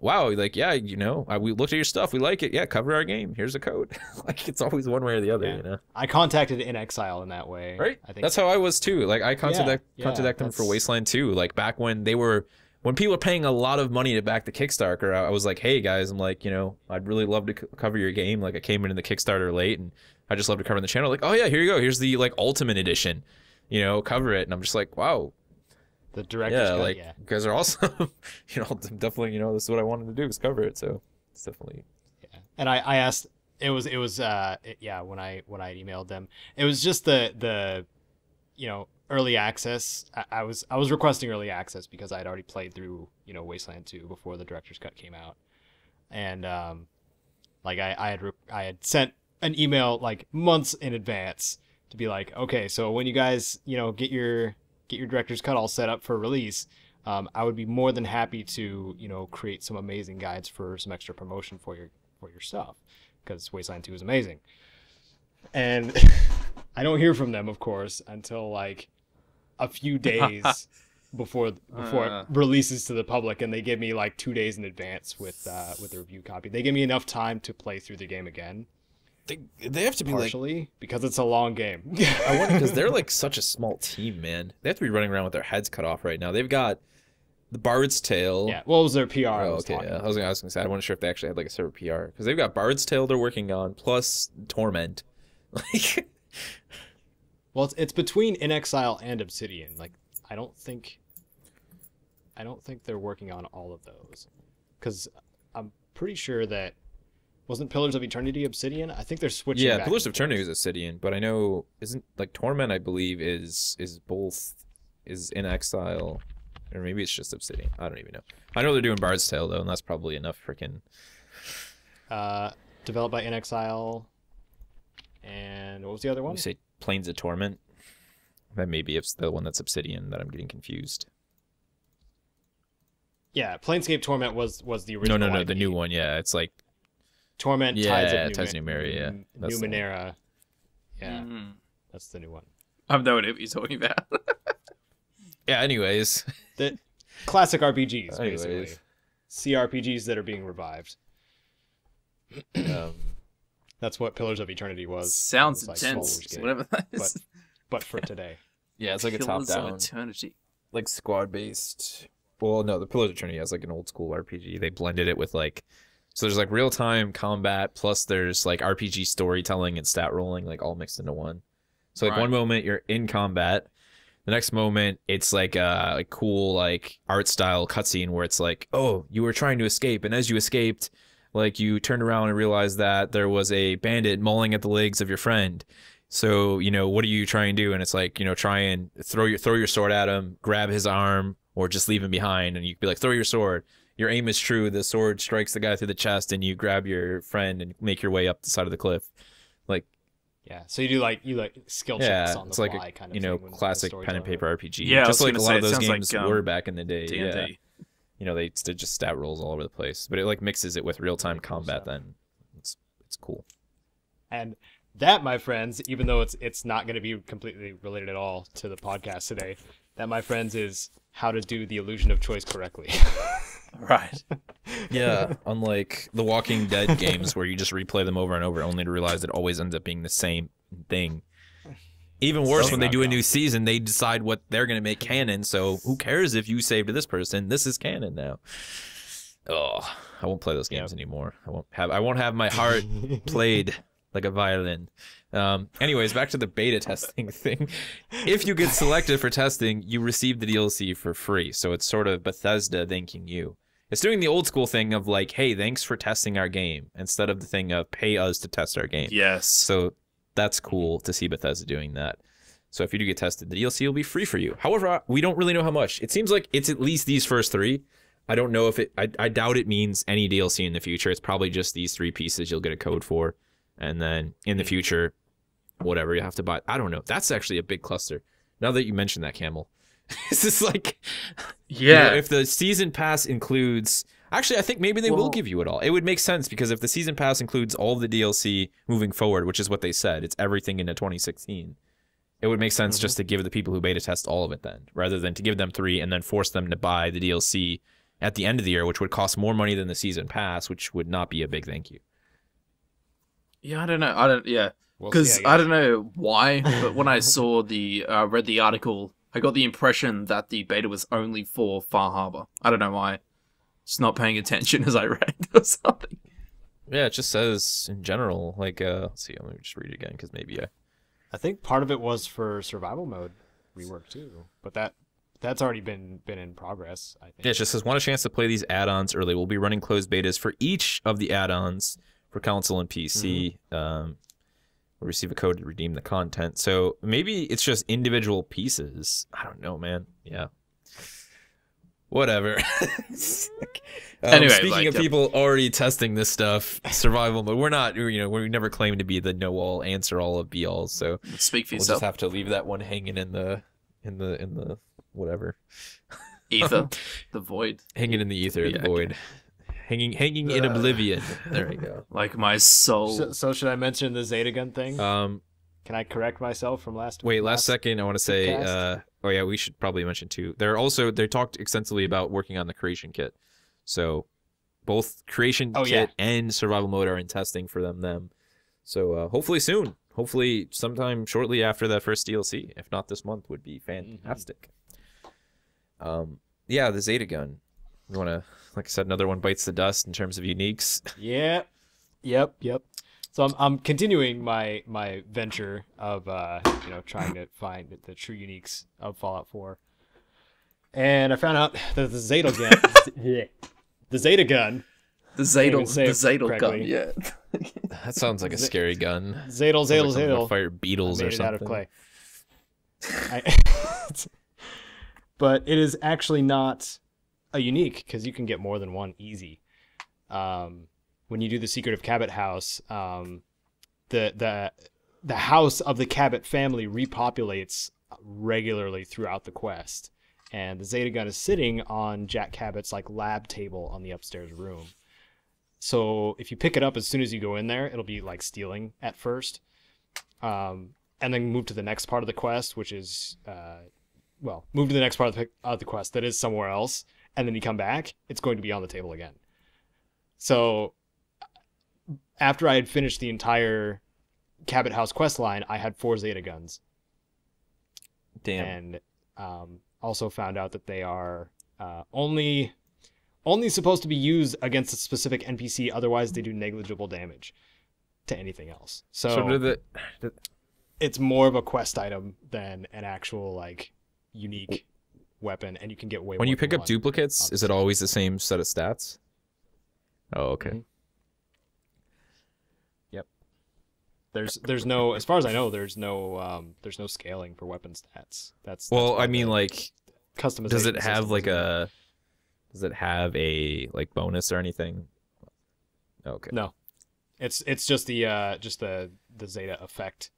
wow, like, yeah, we looked at your stuff, we like it, yeah, cover our game, here's a code. Like, it's always one way or the other, I contacted In Exile in that way. Right? I think that's how I was too. Like, I contacted them for Wasteland 2. Like, back when when people were paying a lot of money to back the Kickstarter, I was like, hey guys, I'm like, I'd really love to cover your game. Like, I came into the Kickstarter late, and I just love to cover the channel. Like, oh yeah, here you go, here's the like Ultimate Edition, cover it. And I'm just like, wow. The director's cut, you guys are awesome. Definitely, this is what I wanted to do, is cover it. So it's definitely. Yeah, and I asked. It was when I emailed them, it was just the early access. I was requesting early access because I'd already played through Wasteland 2 before the director's cut came out, and like I had sent an email like months in advance to be like, okay, so when you guys get your director's cut all set up for release, I would be more than happy to create some amazing guides for some extra promotion for your stuff, because Wasteland 2 is amazing. And I don't hear from them, of course, until like a few days before it releases to the public, and they give me like 2 days in advance with the review copy. They give me enough time to play through the game again. They have to be partially because it's a long game. I wonder, because they're like such a small team, man. They have to be running around with their heads cut off right now. They've got the Bard's Tale. Yeah, what was their PR? Oh, okay, yeah. I was gonna say, I wasn't sure if they actually had like a server PR, because they've got Bard's Tale they're working on, plus Torment. Like, well, it's between In Exile and Obsidian. Like, I don't think they're working on all of those, because I'm pretty sure that wasn't Pillars of Eternity Obsidian. I think they're switching. Yeah, back Pillars of Eternity is Obsidian, but I know isn't like Torment. I believe is In Exile, or maybe it's just Obsidian. I don't even know. I know they're doing Bard's Tale though, and that's probably enough freaking. Developed by In Exile, and what was the other one? You say Plains of Torment. That maybe it's the one that's Obsidian that I'm getting confused. Yeah, Planescape Torment was the original. No, IP. the new one. Yeah, it's like Torment. Yeah, Tides of Numenera. Yeah, Numenera. Yeah, that's the new one. I have no idea what you're talking about. Yeah. Anyways, the classic RPGs, basically. CRPGs that are being revived. That's what Pillars of Eternity was. Sounds like intense. Whatever that is. But for today. Yeah, it's like Pillars a top-down, of Eternity, like squad-based. Well, no, the Pillars of Eternity has like an old school RPG. They blended it with like, so there's like real-time combat, plus there's like RPG storytelling and stat rolling, like all mixed into one. So like one moment you're in combat, the next moment it's like a cool like art style cutscene where it's like, oh, you were trying to escape, and as you escaped, like you turned around and realized that there was a bandit mauling at the legs of your friend. So, what are you trying to do? And it's like, try and throw your sword at him, grab his arm, or just leave him behind. And you could be like, throw your sword. Your aim is true. The sword strikes the guy through the chest, and you grab your friend and make your way up the side of the cliff. Like, yeah. So you do skill checks on the fly, like kind of thing. Classic pen and paper RPG. Yeah, just like a lot of those games like, were back in the day. D&D. Yeah. They just stat rolls all over the place, but it like mixes it with real time combat. Then it's cool. And that, my friends, even though it's not going to be completely related at all to the podcast today, that, my friends, is how to do the illusion of choice correctly. Right. Yeah, unlike the Walking Dead games where you just replay them over and over only to realize it always ends up being the same thing. Even worse, when they do a new season, they decide what they're going to make canon, so who cares if you saved this person? This is canon now. Oh, I won't play those games anymore. I won't have my heart played like a violin. Anyways, back to the beta testing thing. If you get selected for testing, you receive the DLC for free. So it's sort of Bethesda thanking you. It's doing the old school thing of like, hey, thanks for testing our game, instead of the thing of pay us to test our game. Yes. So that's cool to see Bethesda doing that. So if you do get tested, the DLC will be free for you. However, we don't really know how much. It seems like it's at least these first 3. I don't know if I doubt it means any DLC in the future. It's probably just these 3 pieces you'll get a code for. And then in the future, whatever you have to buy. I don't know. That's actually a big cluster. Now that you mentioned that, Camel. It's just like, yeah. If the season pass includes, actually, I think maybe they will give you it all. It would make sense because if the season pass includes all the DLC moving forward, which is what they said, it's everything into 2016. It would make sense just to give the people who beta test all of it then, rather than to give them 3 and then force them to buy the DLC at the end of the year, which would cost more money than the season pass, which would not be a big thank you. Yeah, I don't know. Because I don't know why, but when I saw read the article, I got the impression that the beta was only for Far Harbor. I don't know why. Just not paying attention as I read or something. Yeah, it just says in general, like, let's see, let me just read it again, because maybe I think part of it was for survival mode rework too, but that's already been in progress, I think. Yeah, it just says, want a chance to play these add-ons early. We'll be running closed betas for each of the add-ons for console and PC. We'll receive a code to redeem the content. So maybe it's just individual pieces. I don't know, man. Yeah. Whatever. Anyway, speaking of people already testing this stuff, survival mode, we're not, we never claim to be the know-all, answer-all of be-all, so speak for we'll yourself. just have to leave that one hanging in the whatever. Ether. The void. Hanging in the ether, the void. Hanging in oblivion. There we go. Like my soul. So should I mention the Zeta gun thing? Can I correct myself from last? Wait, last second. I want to say. Oh yeah, we should probably mention too. They talked extensively about working on the creation kit. So both creation kit and survival mode are in testing for them. So hopefully soon. Hopefully sometime shortly after that first DLC. If not this month, would be fantastic. Yeah, the Zeta gun. You want to, like I said, another one bites the dust in terms of uniques. Yep. So I'm continuing my venture of trying to find the true uniques of Fallout 4, and I found out that the Zeta gun, the Zeta gun, yeah. That sounds like a scary gun. Zedel. Fire beetles or something. Out of clay. But it is actually not a unique, because you can get more than one easy. When you do the Secret of Cabot house, the house of the Cabot family repopulates regularly throughout the quest, and the Zeta gun is sitting on Jack Cabot's lab table on the upstairs room. So if you pick it up as soon as you go in there, it'll be like stealing at first, and then move to the next part of the quest, which is move to the next part of the quest that is somewhere else, and then you come back, it's going to be on the table again. So after I had finished the entire Cabot House quest line, I had 4 Zeta guns. Damn. And also found out that they are only supposed to be used against a specific NPC, otherwise they do negligible damage to anything else. So it's more of a quest item than an actual unique weapon, and you can get way when more you pick up duplicates, obviously. Is it always the same set of stats? Oh, okay. Mm-hmm. Yep. There's no, as far as I know, there's no scaling for weapon stats. That's I mean, customization. Does it have a bonus or anything? Okay. No. It's just the Zeta effect.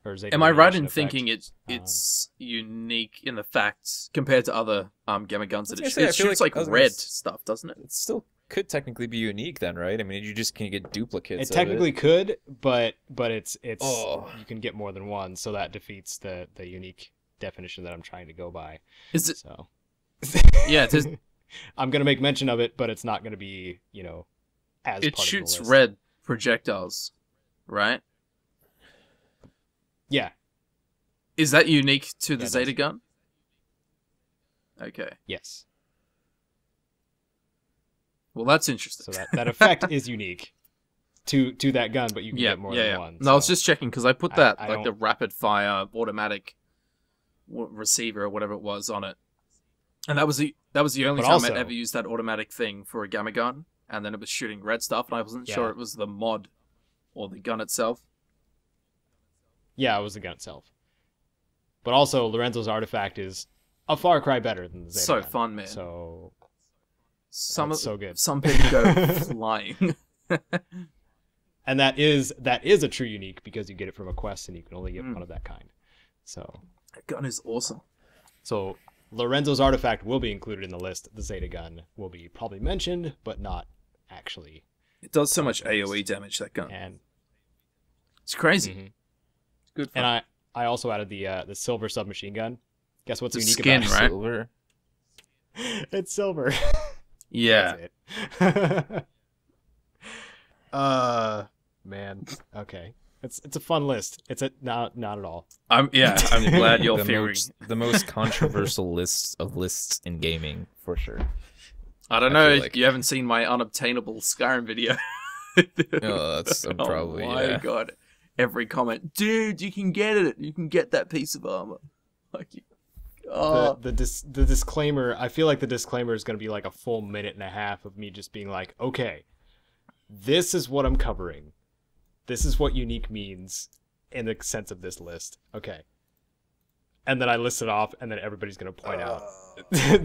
Or Zeta Am I right in effect. thinking it's unique in the facts compared to other Gamma guns that it shoots red stuff, doesn't it? It still could technically be unique then, right? I mean, you just can get duplicates. It technically could, but it's you can get more than one, so that defeats the unique definition that I'm trying to go by. Is it? So Yeah, it is. I'm gonna make mention of it, but it's not gonna be as it part shoots of the list. red projectiles, right? Yeah. Is that unique to the Yeah, Zeta gun? Okay. Yes. Well, that's interesting. So that effect is unique to that gun, but you can get more than one. No, I was just checking because I put that I like don't... the rapid fire automatic receiver or whatever it was on it, and that was the only time I'd ever used that automatic thing for a gamma gun, and then it was shooting red stuff, and I wasn't sure it was the mod or the gun itself. Yeah, it was the gun itself. But also, Lorenzo's artifact is a far cry better than the Zeta So gun. fun, man. So so good. Some people go flying. And that is a true unique because you get it from a quest and you can only get one of that kind. So that gun is awesome. So Lorenzo's artifact will be included in the list. The Zeta gun will be probably mentioned, but not actually. It does so much AoE damage, that gun. And it's crazy. It's good fun. And I also added the silver submachine gun. Guess what's it's unique skin, about right? Silver. It's silver. Yeah. That's it. Man. Okay. It's a fun list. It's not at all. I'm glad you're fearing the most controversial list of lists in gaming for sure. I don't know. You haven't seen my unobtainable Skyrim video. Oh, that's probably. Oh my god! Every comment, dude, you can get it. You can get that piece of armor. Like, the disclaimer. I feel like the disclaimer is going to be like a full minute and a half of me just being like, okay, this is what I'm covering. This is what unique means in the sense of this list. Okay. And then I list it off, and then everybody's going to point out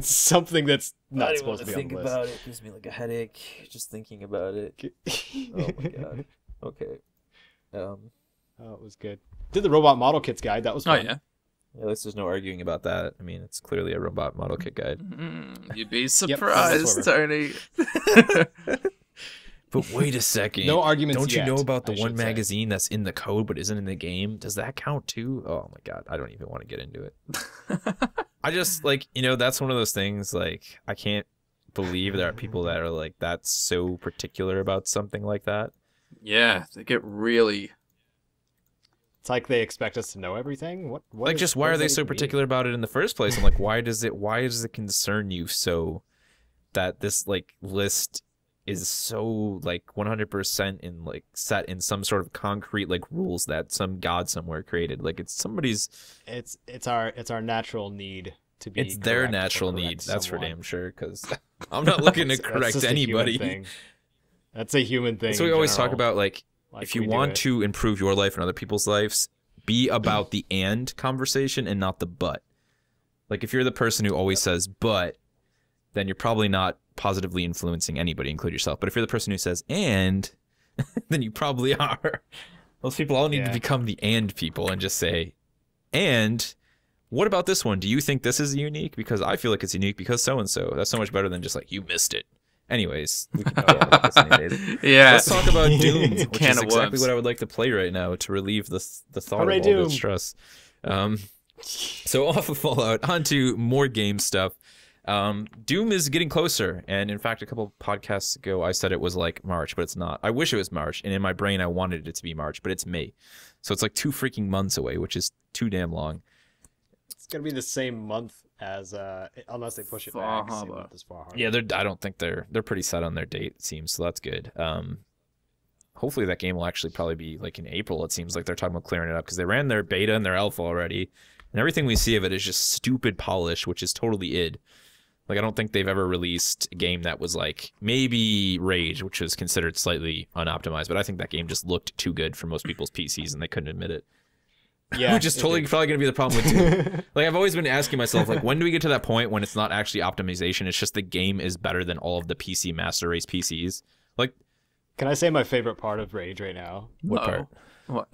something that's not supposed to be on the list. About it. It gives me like a headache just thinking about it. Oh my god. Okay. Oh, it was good. Did the robot model kits guide. That was fun. Oh, yeah. At least there's no arguing about that. I mean, it's clearly a robot model kit guide. You'd be surprised, Tony. But wait a second. No arguments Don't you know about the one say. magazine that's in the code but isn't in the game? Does that count too? Oh my god, I don't even want to get into it. I just that's one of those things like I can't believe there are people that are like that's so particular about something like that. Yeah, they get really. It's like they expect us to know everything. What like just why are they so particular about it in the first place? I'm like, why does it concern you so that this like list is so like 100% in like set in some sort of concrete like rules that some god somewhere created? Like it's somebody's. It's our natural need to be. It's their natural need. That's for damn sure. Because I'm not looking to correct anybody. That's a human thing. So we always talk about like if you want to improve your life and other people's lives, be about the and conversation and not the but. Like if you're the person who always says but, then you're probably not positively influencing anybody, include yourself. But if you're the person who says and, then you probably are. Those people all need to become the and people and just say, and what about this one? Do you think this is unique? Because I feel like it's unique because so-and-so. That's so much better than just like, you missed it. Anyways, we can talk about this later. Yeah. Let's talk about Doom, which is exactly what I would like to play right now to relieve the thought of all this stress. So off of Fallout, onto more game stuff. Doom is getting closer, and in fact, a couple podcasts ago, I said it was like March, but it's not. I wish it was March, and in my brain, I wanted it to be March, but it's May. So it's like 2 freaking months away, which is too damn long. It's gonna be the same month as unless they push it back. Same month as Far Harbor. Yeah, I don't think they're pretty set on their date. It seems, so that's good. Hopefully that game will actually probably be like in April. It seems like they're talking about clearing it up because they ran their beta and their alpha already, and everything we see of it is just stupid polish, which is totally id. Like I don't think they've ever released a game that was like maybe Rage, which was considered slightly unoptimized, but I think that game just looked too good for most people's PCs and they couldn't admit it. Yeah, which is totally probably going to be the problem with Doom. Like I've always been asking myself, like, when do we get to that point when it's not actually optimization? It's just the game is better than all of the PC master race PCs. Like, can I say my favorite part of Rage right now? What part? What?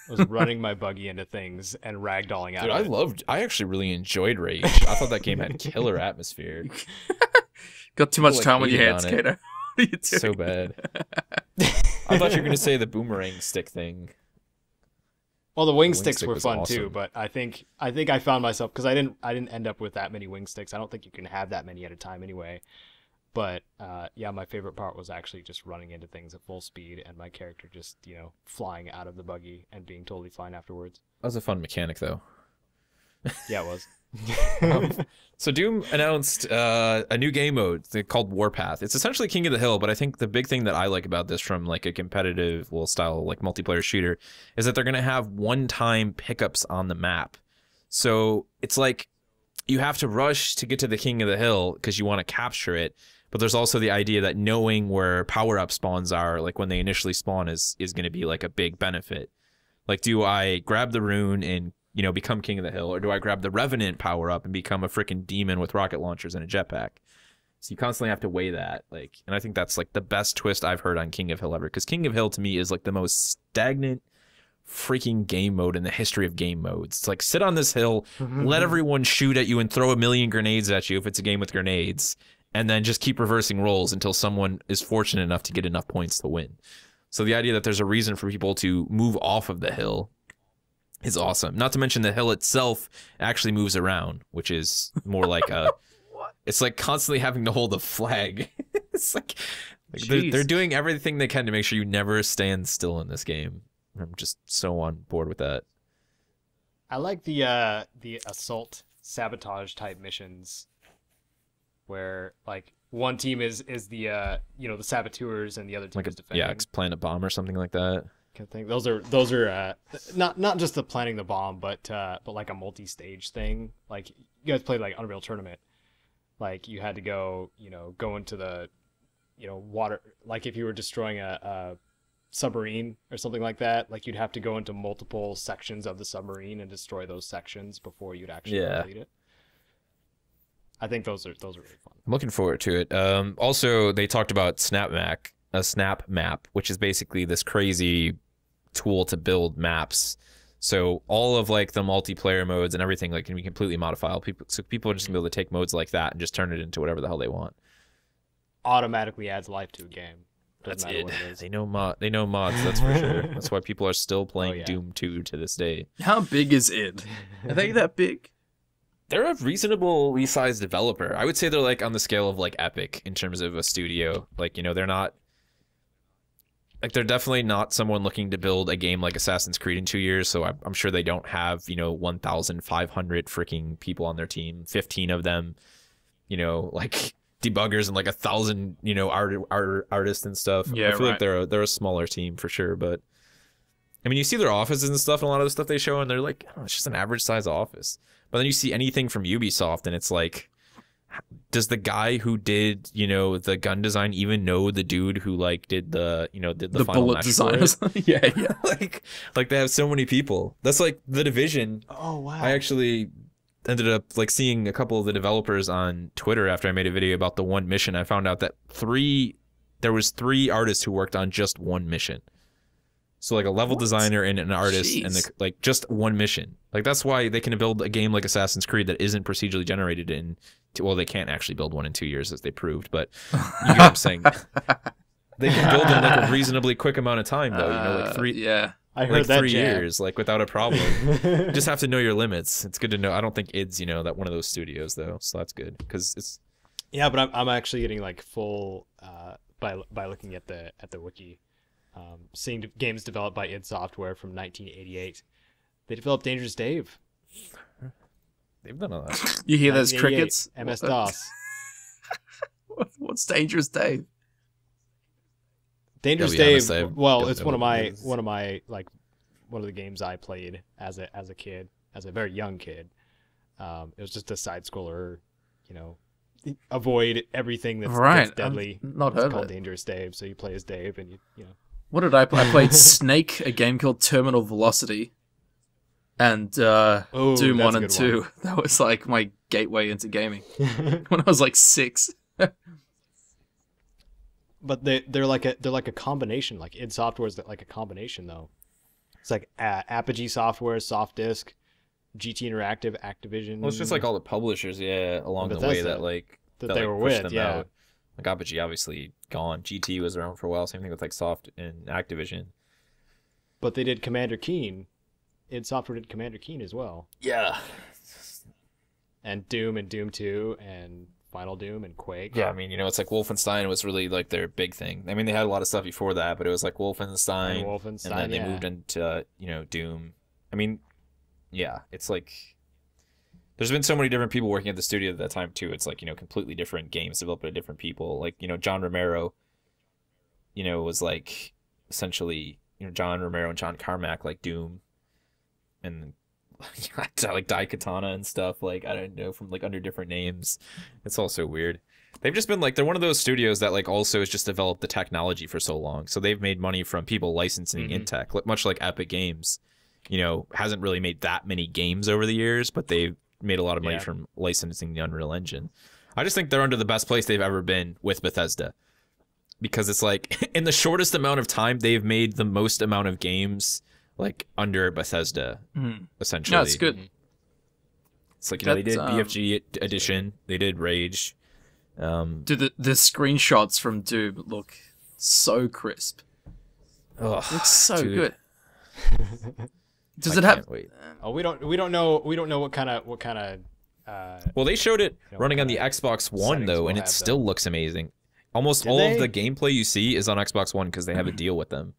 Was running my buggy into things and ragdolling out. Dude, I actually really enjoyed Rage. I thought that game had killer atmosphere. Got too much time on your hands, Kato. So bad. I thought you were going to say the boomerang stick thing. Well, the wing sticks were fun awesome. too, but I think I found myself because I didn't end up with that many wing sticks. I don't think you can have that many at a time anyway. But yeah, my favorite part was actually just running into things at full speed and my character just flying out of the buggy and being totally fine afterwards. That was a fun mechanic though. Yeah, it was. So Doom announced a new game mode called Warpath. It's essentially King of the Hill, but I think the big thing that I like about this from like a competitive style like multiplayer shooter is that they're going to have one-time pickups on the map. So it's like you have to rush to get to the King of the Hill because you want to capture it, but there's also the idea that knowing where power-up spawns are, like when they initially spawn, is going to be like a big benefit. Like, do I grab the rune and become King of the Hill, or do I grab the Revenant power up and become a freaking demon with rocket launchers and a jetpack? So you constantly have to weigh that, and I think that's like the best twist I've heard on King of Hill ever, because King of Hill to me is like the most stagnant freaking game mode in the history of game modes. It's like, sit on this hill, let everyone shoot at you and throw 1,000,000 grenades at you if it's a game with grenades, and then just keep reversing rolls until someone is fortunate enough to get enough points to win. So the idea that there's a reason for people to move off of the hill is awesome. Not to mention the hill itself actually moves around, which is more like a it's like constantly having to hold a flag. It's like they're doing everything they can to make sure you never stand still in this game. I'm just so on board with that. I like the assault sabotage type missions where like one team is the the saboteurs and the other team is defending. Yeah, plant a bomb or something like that. I think those are not just the planning the bomb, but like a multi-stage thing. Like, you guys played like Unreal Tournament, like you had to go into the water, like if you were destroying a submarine or something like that, like you'd have to go into multiple sections of the submarine and destroy those sections before you'd actually complete it. I think those are really fun. I'm looking forward to it. Also, they talked about a snap map, which is basically this crazy tool to build maps. So all of like the multiplayer modes and everything like can be completely modifiable. So people are just gonna be able to take modes like that and just turn it into whatever the hell they want. Automatically adds life to a game. That's it. They know mods. That's for sure. That's why people are still playing Doom 2 to this day. How big is it? Are they that big? They're a reasonably sized developer. I would say they're like on the scale of like Epic in terms of a studio. Like, they're not like, they're definitely not someone looking to build a game like Assassin's Creed in 2 years. So I'm sure they don't have 1,500 freaking people on their team, 15 of them, like debuggers and like 1,000 artists and stuff. Yeah, I feel like they're a smaller team for sure. But I mean, you see their offices and stuff, and a lot of the stuff they show, and they're like, it's just an average size office. But then you see anything from Ubisoft, and it's like, does the guy who did the gun design even know the dude who like did the the final bullet designers? yeah like they have so many people. That's like The Division. Oh wow. I actually ended up like seeing a couple of the developers on Twitter after I made a video about the one mission. I found out that there was 3 artists who worked on just one mission. So like a level designer and an artist. Jeez. And like just one mission. Like that's why they can build a game like Assassin's Creed that isn't procedurally generated well, they can't actually build one in 2 years as they proved, but you get what I'm saying. They can build in like a reasonably quick amount of time though, like 3 yeah. I heard like that 3 years, like without a problem. You just have to know your limits. It's good to know. I don't think id's that one of those studios though, so that's good because it's. Yeah, but I'm actually getting like full by looking at the wiki, seeing games developed by id Software from 1988. They developed Dangerous Dave. They've done a lot. You hear those crickets? MS DOS. What's Dangerous Dave? Dangerous Dave. Well, it's one of the games I played as a kid, as a very young kid. It was just a side scroller, avoid everything that's deadly. Not heard it's called of it. Dangerous Dave. So you play as Dave, and you know. What did I play? I played Snake, a game called Terminal Velocity, and Doom 1 and 2. One. That was like my gateway into gaming when I was like 6. But they're like a combination. Like id Software is like a combination though. It's like Apogee Software, Soft Disk, GT Interactive, Activision. Well, it's just like all the publishers, along the way that they were with, out. Like Apogee obviously gone. GT was around for a while. Same thing with like Soft and Activision. But they did Commander Keen. id Software did Commander Keen as well. Yeah. And Doom and Doom 2 and Final Doom and Quake. Yeah, I mean, it's like Wolfenstein was really like their big thing. I mean, they had a lot of stuff before that, but it was like Wolfenstein, and then they moved into Doom. I mean, yeah, it's like there's been so many different people working at the studio at that time too. It's like, completely different games developed by different people. Like, John Romero, was like essentially, John Romero and John Carmack, like Doom and like Daikatana and stuff. Like, I don't know, from like under different names. It's all so weird. They've just been like, they're one of those studios that like also has just developed the technology for so long. So they've made money from people licensing in tech, much like Epic Games, hasn't really made that many games over the years, but they've made a lot of money from licensing the Unreal Engine. I just think they're under the best place they've ever been with Bethesda, because it's like in the shortest amount of time they've made the most amount of games like under Bethesda, essentially. No, it's good. It's like, they did BFG Edition, they did Rage. Dude, the screenshots from Doom look so crisp. Oh, looks so good. Does I it have? can't wait. Oh, we don't know what kind of. Well, they showed it running on the Xbox One though, and it still looks amazing. Almost all of the gameplay you see is on Xbox One because they have a deal with them.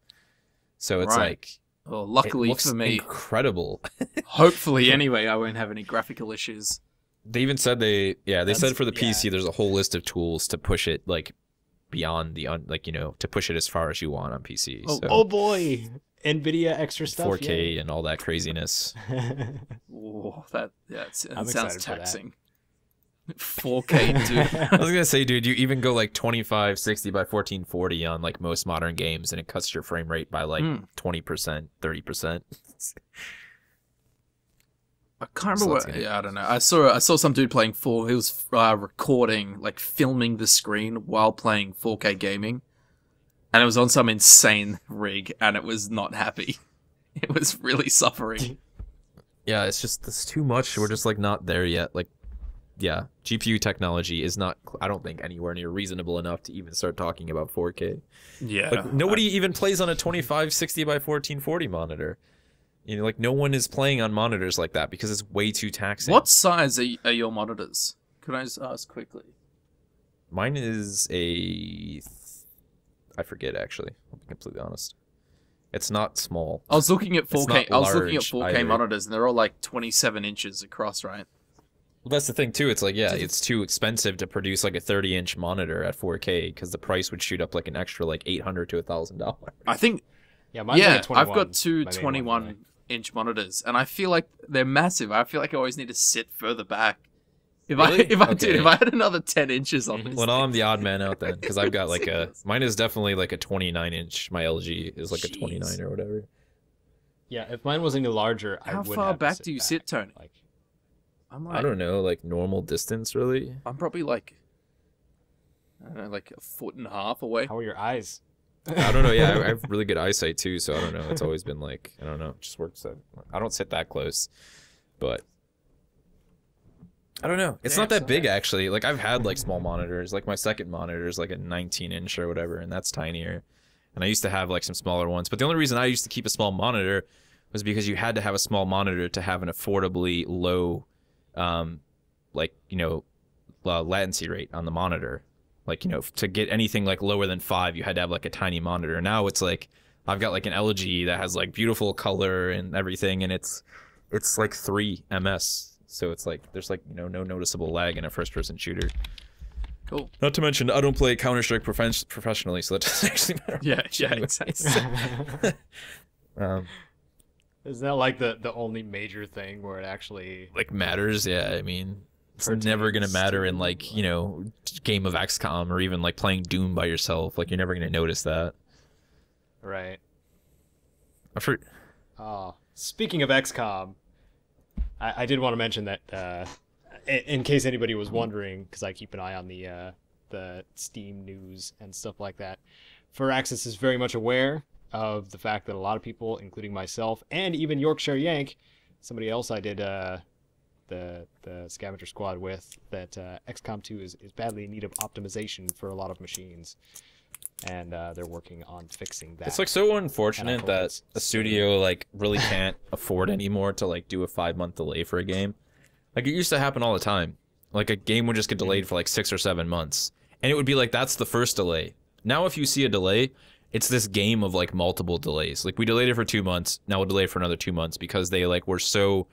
So it's like, well, luckily for me, incredible. Hopefully, anyway, I won't have any graphical issues. They even said they said for the PC, there's a whole list of tools to push it like beyond to push it as far as you want on PC. Oh boy. NVIDIA extra stuff, 4K and all that craziness. Oh, that sounds taxing. 4K, dude. I was gonna say, dude, you even go like 2560 by 1440 on like most modern games, and it cuts your frame rate by like 20%, 30%. I can't remember. I don't know. I saw some dude playing he was recording, like filming the screen while playing 4K gaming. And it was on some insane rig, and it was not happy. It was really suffering. Yeah, it's too much. We're just like not there yet. Like, yeah, GPU technology is not, I don't think, anywhere near reasonable enough to even start talking about 4K. Yeah. Like, nobody even plays on a 2560 by 1440 monitor. Like no one is playing on monitors like that because it's way too taxing. What size are your monitors? Could I just ask quickly? Mine is I forget, actually. I'll be completely honest. It's not small. I was looking at 4K. I was looking at 4K either. monitors, and they're all like 27 inches across, right? Well, that's the thing too. It's like, yeah, it's too expensive to produce like a 30-inch monitor at 4K because the price would shoot up like an extra like $800 to $1,000. I think. Yeah, mine's like a 21, I've got two 21-inch monitors, and I feel like they're massive. I feel like I always need to sit further back. If I had another 10 inches on this. Well, I'm the odd man out then, because I've got like mine is definitely like a 29-inch. My LG is like a 29 or whatever. Yeah, if mine was any larger, How I would far have back to do you back. sit, Tony? Like, I don't know, like normal distance, really. I'm probably like, I don't know, like a foot and a half away. how are your eyes? I don't know. Yeah, I have really good eyesight too, so I don't know. It's always been like, I don't know, it just works. I don't sit that close, but I don't know. It's not that big actually. Like I've had like small monitors. Like my second monitor is like a 19-inch or whatever, and that's tinier. And I used to have like some smaller ones. But the only reason I used to keep a small monitor was because you had to have a small monitor to have an affordably low, latency rate on the monitor. Like, to get anything like lower than 5, you had to have like a tiny monitor. Now it's like I've got like an LG that has like beautiful color and everything, and it's like 3 ms. So it's like there's like no noticeable lag in a first-person shooter. Cool. Not to mention I don't play Counter-Strike professionally, so that doesn't actually matter. Yeah, exactly. Isn't that like the only major thing where it actually like matters? Yeah, I mean, it's never gonna matter in like game of XCOM or even like playing Doom by yourself. Like you're never gonna notice that. Right. Oh, speaking of XCOM, I did want to mention that in case anybody was wondering, because I keep an eye on the Steam news and stuff like that. Firaxis is very much aware of the fact that a lot of people, including myself and even Yorkshire Yank, somebody else I did the scavenger squad with, that XCOM 2 is badly in need of optimization for a lot of machines. And they're working on fixing that. it's like so unfortunate that a studio like really can't afford anymore to like do a 5-month delay for a game. Like it used to happen all the time. Like a game would just get delayed for like 6 or 7 months, and it would be like that's the first delay. Now if you see a delay, it's this game of like multiple delays. Like we delayed it for 2 months, now we'll delay it for another 2 months because they like were so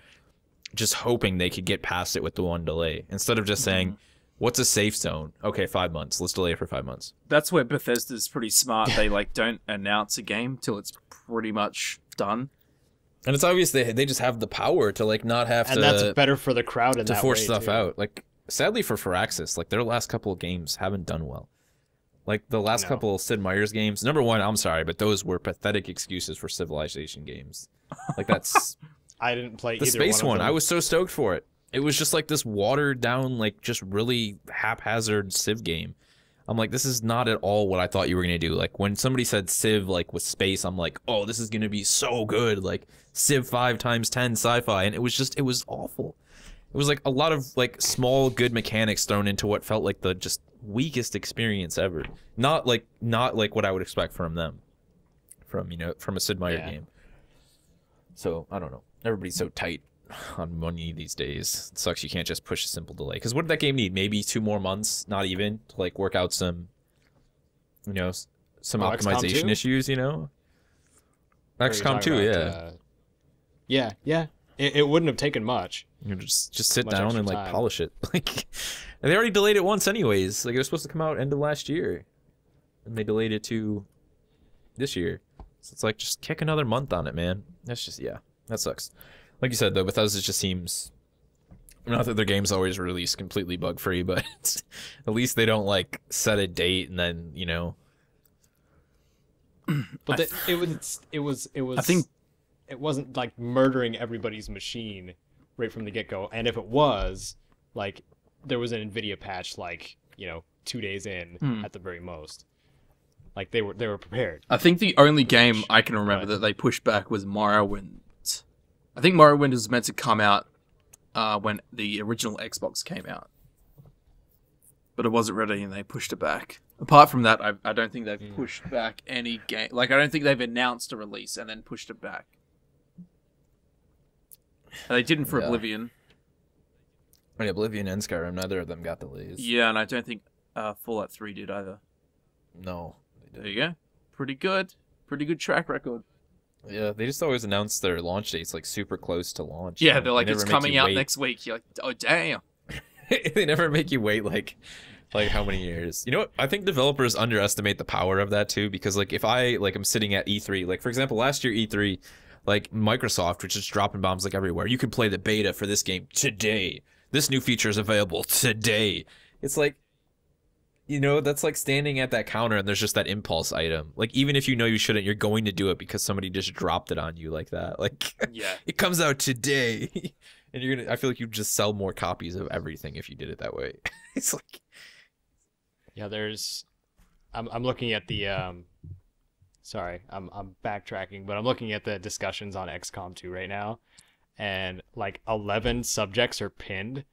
just hoping they could get past it with the one delay instead of just saying, what's a safe zone? Okay, 5 months. Let's delay it for 5 months. That's where Bethesda's pretty smart. They like don't announce a game till it's pretty much done. And it's obvious they just have the power to like not have and that's better for the crowd in to that force way, stuff too. out. Like sadly for Firaxis, like their last couple of games haven't done well. Like the last couple of Sid Meier's games. Number one, I'm sorry, but those were pathetic excuses for Civilization games. Like that's I didn't play the either space one. one. I was so stoked for it. It was just like this watered down, like just really haphazard Civ game. I'm like, this is not at all what I thought you were gonna do. Like when somebody said Civ like with space, I'm like, oh, this is gonna be so good. Like Civ 5x10 sci-fi, and it was awful. It was like a lot of like small good mechanics thrown into what felt like the just weakest experience ever. Not like what I would expect from them, from a Sid Meier game. So I don't know. Everybody's so tight on money these days. It sucks you can't just push a simple delay. Because what did that game need? Maybe 2 more months, not even, to like work out some, some optimization issues. XCOM 2, yeah. It wouldn't have taken much. Just sit down and like polish it. Like, and they already delayed it once, anyways. Like it was supposed to come out end of last year, and they delayed it to this year. So it's like just kick another month on it, man. That's just that sucks. Like you said, though, Bethesda just seems... Not that their games always release completely bug-free, but at least they don't, like, set a date and then, But it was... I think it wasn't, like, murdering everybody's machine right from the get-go. And if it was, like, there was an NVIDIA patch, like, 2 days in at the very most. Like, they were prepared. I think the only game I can remember that they pushed back was Morrowind. I think Morrowind was meant to come out when the original Xbox came out. But it wasn't ready and they pushed it back. Apart from that, I don't think they've pushed back any game. Like, I don't think they've announced a release and then pushed it back. They didn't for Oblivion. Right, Oblivion and Skyrim, neither of them got delays. Yeah, and I don't think Fallout 3 did either. No. There you go. Pretty good. Pretty good track record. Yeah, they just always announce their launch dates like super close to launch. Yeah, they're like, it's coming out next week. You're like, oh, damn. They never make you wait like how many years. You know what? I think developers underestimate the power of that too, because like if I'm sitting at E3, like for example, last year E3, like Microsoft, which is dropping bombs like everywhere. You can play the beta for this game today. This new feature is available today. It's like, that's like standing at that counter and there's just that impulse item. Like, even if you shouldn't, you're going to do it because somebody just dropped it on you like that. Like, it comes out today. And I feel like you'd just sell more copies of everything if you did it that way. It's like... Yeah, I'm looking at the, sorry, I'm backtracking, but I'm looking at the discussions on XCOM 2 right now. And like 11 subjects are pinned.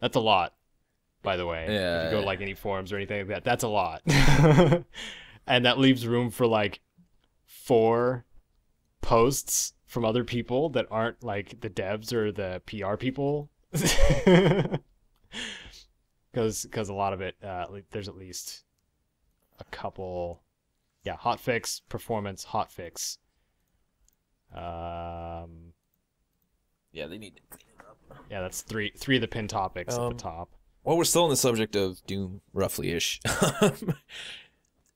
That's a lot. By the way, if you go to like any forums or anything like that, that's a lot. And that leaves room for like 4 posts from other people that aren't like the devs or the PR people. Because a lot of it, there's at least a couple, hotfix, performance, hotfix. They need to clean it up. Yeah, that's three of the pin topics at the top. Well, we're still on the subject of Doom, roughly-ish.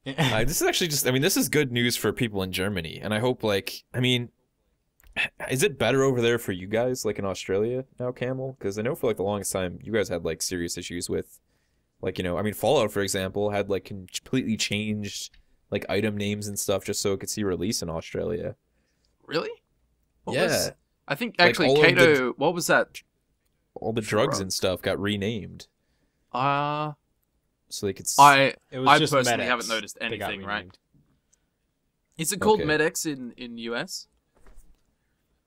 This is actually this is good news for people in Germany. And I hope, is it better over there for you guys, like in Australia now, Camel? Because I know for, like, the longest time, you guys had, like, serious issues with, like, Fallout, for example, had, like, completely changed, like, item names and stuff just so it could see release in Australia. Really? I think, like, actually, Kato, what was that? All the drugs and stuff got renamed. So they could. I personally haven't noticed anything. Right? Is it called Med-X in US?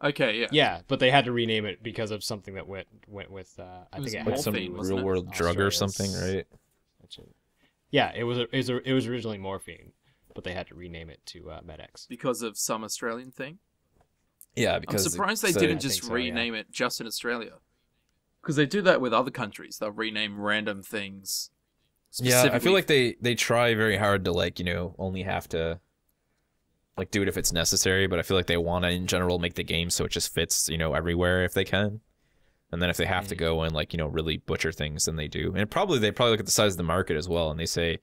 Okay, yeah. Yeah, but they had to rename it because of something that went with. I think it like some real world drug or something, right? Yeah, it was originally morphine, but they had to rename it to Med-X because of some Australian thing. Yeah, because I'm surprised they didn't just rename it just in Australia. Because they do that with other countries. They'll rename random things. Yeah, I feel like they try very hard to, like, only have to like do it if it's necessary, but I feel like they want to in general make the game so it just fits, you know, everywhere if they can. And then if they have to go and like, you know, really butcher things, then they do. And they probably look at the size of the market as well, and they say,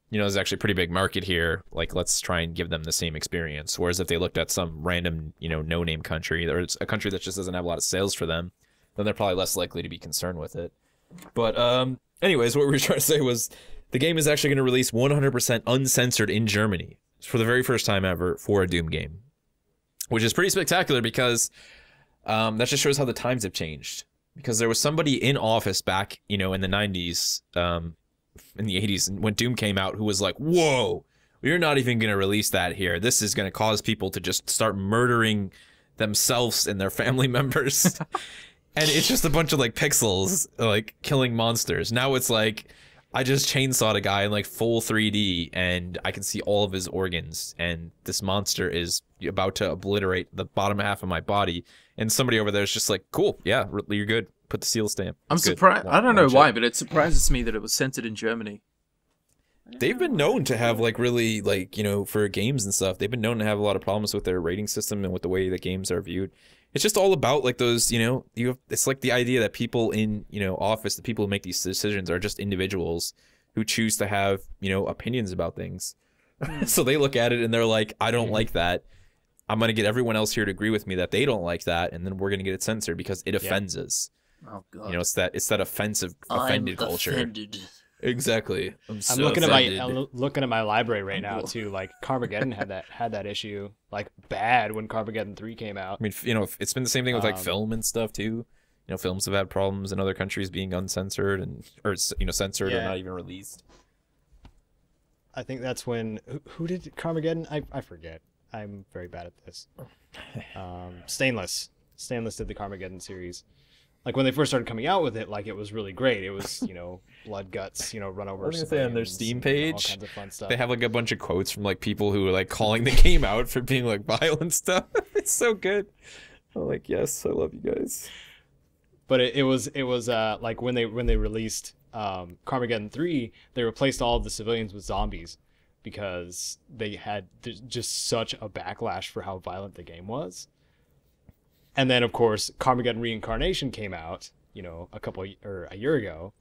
you know, there's actually a pretty big market here. Like, let's try and give them the same experience. Whereas if they looked at some random, you know, no-name country, or it's a country that just doesn't have a lot of sales for them, then they're probably less likely to be concerned with it. But anyways, what we were trying to say was the game is actually going to release 100% uncensored in Germany for the very first time ever for a Doom game, which is pretty spectacular because that just shows how the times have changed. Because there was somebody in office back, you know, in the 90s, in the 80s, when Doom came out, who was like, whoa, you're not even going to release that here. This is going to cause people to just start murdering themselves and their family members. And it's just a bunch of like pixels, like killing monsters. Now it's like, I just chainsawed a guy in like full 3D and I can see all of his organs, and this monster is about to obliterate the bottom half of my body. And somebody over there is just like, cool, yeah, you're good. Put the seal stamp. I'm surprised. I don't know why, but it surprises me that it was censored in Germany. They've been known to have like really like, you know, for games and stuff, they've been known to have a lot of problems with their rating system and with the way that games are viewed. It's just all about like those, you know, it's like the idea that people in, you know, office, the people who make these decisions are just individuals who choose to have, you know, opinions about things. So they look at it and they're like, I don't like that. I'm going to get everyone else here to agree with me that they don't like that, and then we're going to get it censored because it offends us. Oh god. You know, it's that offensive offended culture. Offended. Exactly. I'm looking at my library right now too. Like Carmageddon had that issue like bad when Carmageddon 3 came out. I mean, you know, it's been the same thing with like film and stuff too. You know, films have had problems in other countries being uncensored or you know, censored or not even released. I think that's when who did Carmageddon? I forget. I'm very bad at this. Stainless did the Carmageddon series. Like when they first started coming out with it, like it was really great. It was, you know, blood, guts, you know, run over. I was gonna say on their Steam page, all kinds of fun stuff. They have like a bunch of quotes from like people who are like calling the game out for being like violent stuff. It's so good. I'm like, yes, I love you guys. But it was like when they released Carmageddon 3, they replaced all of the civilians with zombies because they had just such a backlash for how violent the game was. And then, of course, Carmageddon Reincarnation came out, you know, a year ago,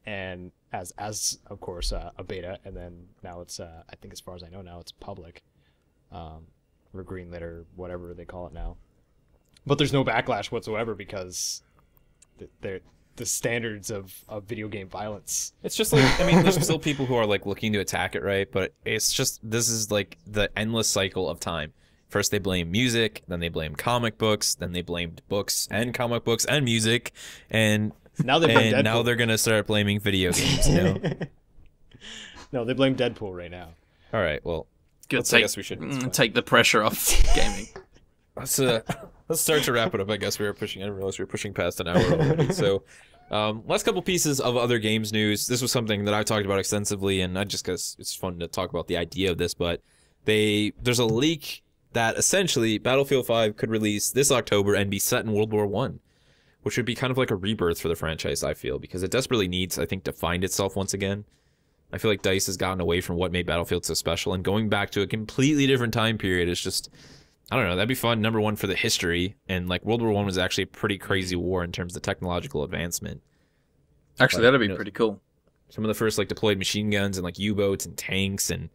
and as of course a beta, and then now it's I think as far as I know now it's public, or greenlit or whatever they call it now. But there's no backlash whatsoever because the standards of video game violence. It's just like, I mean, there's still people who are like looking to attack it, right? But it's just, this is like the endless cycle of time. First they blame music, then they blame comic books, then they blamed books and comic books and music, and now they're gonna start blaming video games. You know? No, they blame Deadpool right now. All right, well, I guess we should take the pressure off gaming. Let's start to wrap it up. I guess I didn't realize we were pushing past an hour already. So, last couple pieces of other games news. This was something that I've talked about extensively, and not just because it's fun to talk about the idea of this, but there's a leak that essentially Battlefield 5 could release this October and be set in World War I, which would be kind of like a rebirth for the franchise, I feel, because it desperately needs, I think, to find itself once again. I feel like DICE has gotten away from what made Battlefield so special, and going back to a completely different time period is just, I don't know, that'd be fun, number one, for the history, and like World War I was actually a pretty crazy war in terms of technological advancement. Actually, that'd be pretty cool. Some of the first like deployed machine guns and like U-boats and tanks and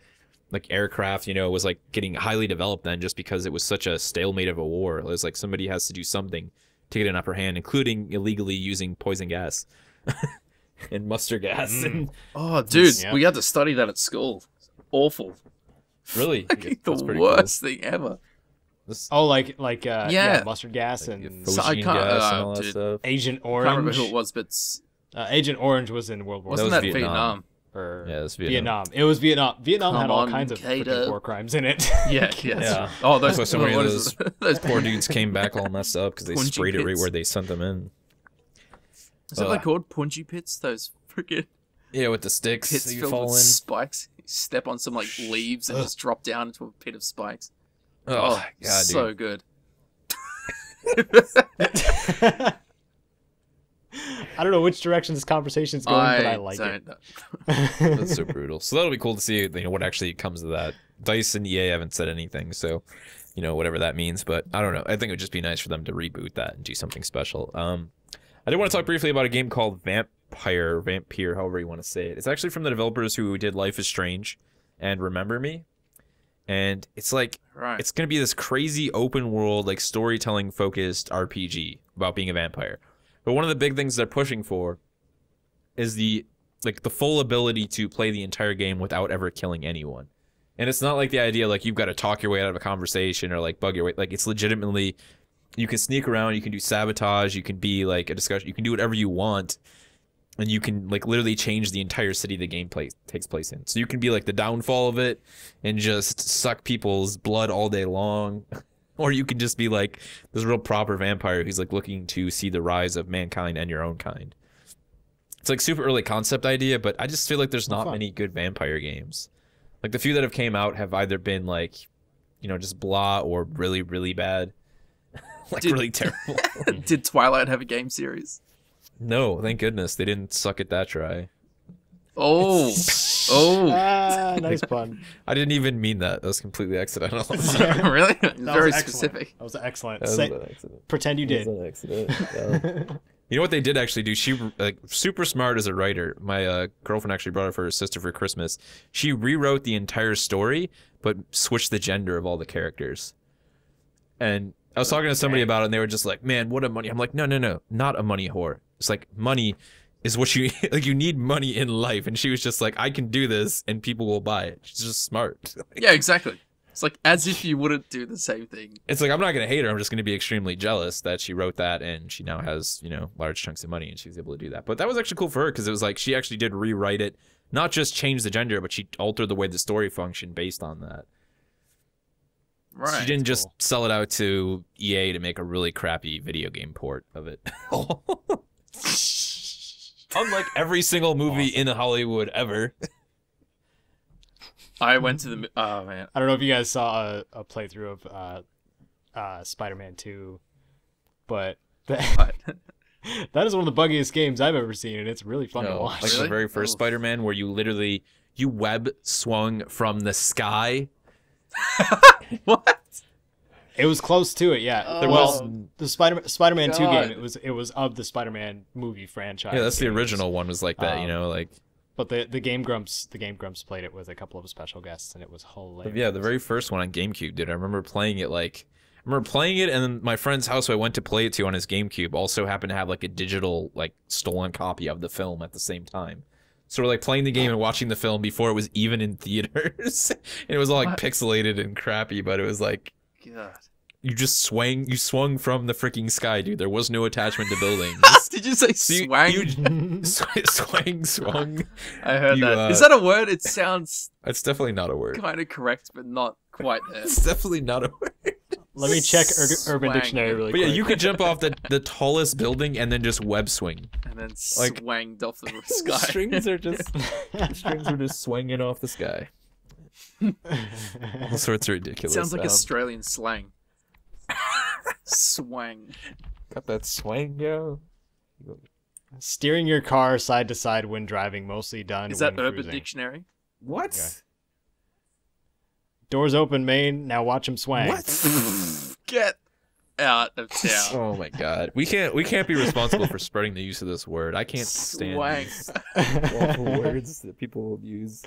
like aircraft, you know, was like getting highly developed then just because it was such a stalemate of a war. It was like somebody has to do something to get an upper hand, including illegally using poison gas and mustard gas. And oh, dude, we had to study that at school. Awful. Really? Like, the worst thing ever. Like mustard gas and gas and all that stuff. Agent Orange. I can't remember who it was, but Agent Orange was in World War. Wasn't that Vietnam? Yeah, it was Vietnam. It was Vietnam. Vietnam had all kinds of freaking war crimes in it. Yeah. Oh, those poor dudes came back all messed up because they sprayed it right where they sent them in. Is that what they're called? Punji pits? Those freaking with the sticks pits that you filled fall with in. spikes. You step on some like leaves and just drop down into a pit of spikes. Oh God, so dude. good. I don't know which direction this conversation is going, but I like it. That's so brutal. So that'll be cool to see, what actually comes of that. DICE and EA haven't said anything, so whatever that means. But I don't know. I think it would just be nice for them to reboot that and do something special. I did want to talk briefly about a game called Vampire, however you want to say it. It's actually from the developers who did Life is Strange and Remember Me. And it's like, it's going to be this crazy open world, like storytelling focused RPG about being a vampire. But one of the big things they're pushing for is the full ability to play the entire game without ever killing anyone. And it's not like the idea like you've got to talk your way out of a conversation or like bug your way. Like it's legitimately, you can sneak around, you can do sabotage, you can be like a discussion, you can do whatever you want. And you can like literally change the entire city the game takes place in. So you can be like the downfall of it and just suck people's blood all day long. Or you can just be like this real proper vampire who's like looking to see the rise of mankind and your own kind. It's like super early concept idea, but I just feel like there's not many good vampire games. Like the few that have came out have either been like, just blah or really, really bad. Really terrible. Did Twilight have a game series? No, thank goodness they didn't suck at that try. Oh, nice pun. I didn't even mean that. That was completely accidental. Really? Very specific. That was excellent. That was an accident. Pretend you did. That was an accident. You know what they did actually do? She super smart as a writer. My girlfriend actually brought it for her sister for Christmas. She rewrote the entire story, but switched the gender of all the characters. And I was talking to somebody about it, and they were just like, "Man, what a money!" I'm like, "No, not a money whore. It's like money is what you like. You need money in life." And she was just like, "I can do this, and people will buy it." She's just smart. Yeah, exactly. It's like as if you wouldn't do the same thing. It's like I'm not gonna hate her. I'm just gonna be extremely jealous that she wrote that, and she now has large chunks of money, and she's able to do that. But that was actually cool for her because it was like she actually did rewrite it, not just change the gender, but she altered the way the story functioned based on that. Right. She didn't just sell it out to EA to make a really crappy video game port of it. Unlike every single movie in Hollywood ever. I went to the... Oh, man. I don't know if you guys saw a playthrough of Spider-Man 2, but that is one of the buggiest games I've ever seen, and it's really fun to watch. Like Really? the very first Spider-Man where you web swung from the sky. What? It was close to it, yeah. There was the Spider-Man 2 God. game. It was of the Spider-Man movie franchise. Yeah, that's the original one was like that, like. But the Game Grumps played it with a couple of special guests, and it was hilarious. Yeah, the very first one on GameCube, dude. I remember playing it and then my friend's house who I went to play it to on his GameCube also happened to have like a digital stolen copy of the film at the same time. So we're like playing the game and watching the film before it was even in theaters. And it was all like pixelated and crappy, but it was like, God. you swung from the freaking sky, dude. There was no attachment to buildings. Did you say swang? Swung. I heard that. Is that a word? It sounds... It's definitely not a word. Kind of correct, but not quite there. It's definitely not a word. Let me check Urban Dictionary really quick. But yeah, you could jump off the tallest building and then just web swing. And then swanged off the sky. Strings are just swinging off the sky. All sorts of ridiculous. Sounds like Australian slang. Swang. Got that swang, yo. Steering your car side to side when driving, mostly done. Is that when Urban cruising. Dictionary? What? Okay. Doors open, Maine. Now watch him swang. What? Get out of town. Oh my god. We can't be responsible for spreading the use of this word. I can't stand Swang. these awful words that people use.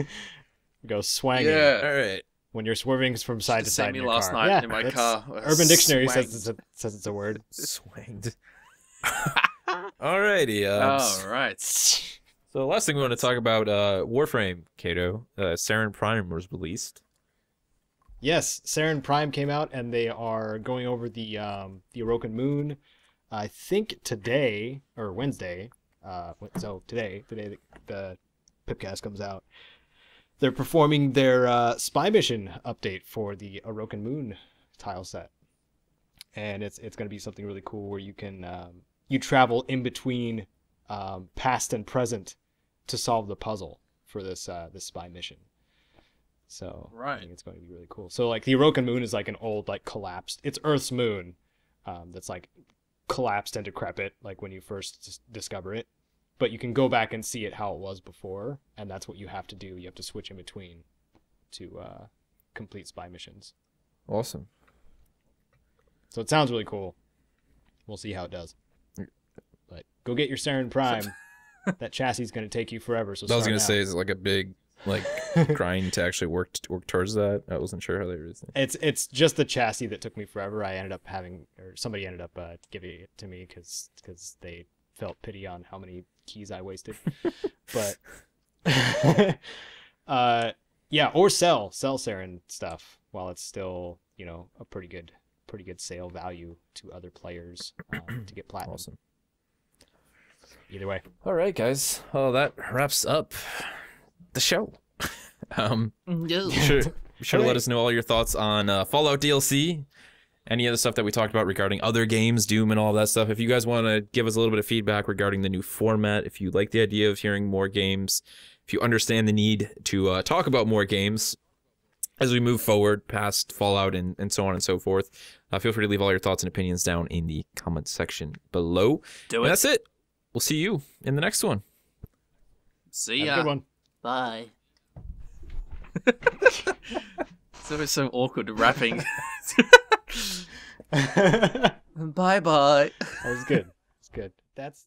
Go swanging. Yeah. All right. When you're swerving from side to side in me your last car. night in my that's- car. Urban Dictionary Swanged. says it's a word. Swanged. Alrighty. All right. So the last thing we want to talk about, Warframe, Kato. Saren Prime was released. Yes, Saren Prime came out, and they are going over the Orokin Moon. I think today or Wednesday. So today the Pipcast comes out. They're performing their spy mission update for the Orokin Moon tile set, and it's going to be something really cool where you can you travel in between past and present to solve the puzzle for this spy mission. So Right. I think it's going to be really cool. So like the Orokin Moon is like an old collapsed. It's Earth's moon that's collapsed and decrepit like when you first discover it, but you can go back and see it how it was before, and that's what you have to do. You have to switch in between to complete spy missions. Awesome. So it sounds really cool. We'll see how it does. But go get your Saren Prime. That chassis is going to take you forever. So I was going to say, is it like a big grind to actually work towards that? I wasn't sure how they were doing. It's just the chassis that took me forever. I ended up somebody ended up giving it to me because they felt pity on how many keys I wasted. But yeah, or sell Saren stuff while it's still, a pretty good sale value to other players to get platinum. Awesome. Either way. All right, guys. Well, that wraps up the show. Be sure to let us know all your thoughts on Fallout DLC, any other stuff that we talked about regarding other games, Doom and all that stuff. If you guys want to give us a little bit of feedback regarding the new format, if you like the idea of hearing more games, if you understand the need to talk about more games as we move forward past Fallout and so on and so forth, feel free to leave all your thoughts and opinions down in the comment section below. And that's it. We'll see you in the next one. See ya. Have a good one. Bye. It's always so awkward rapping. Bye-bye. That was good. It's good. That's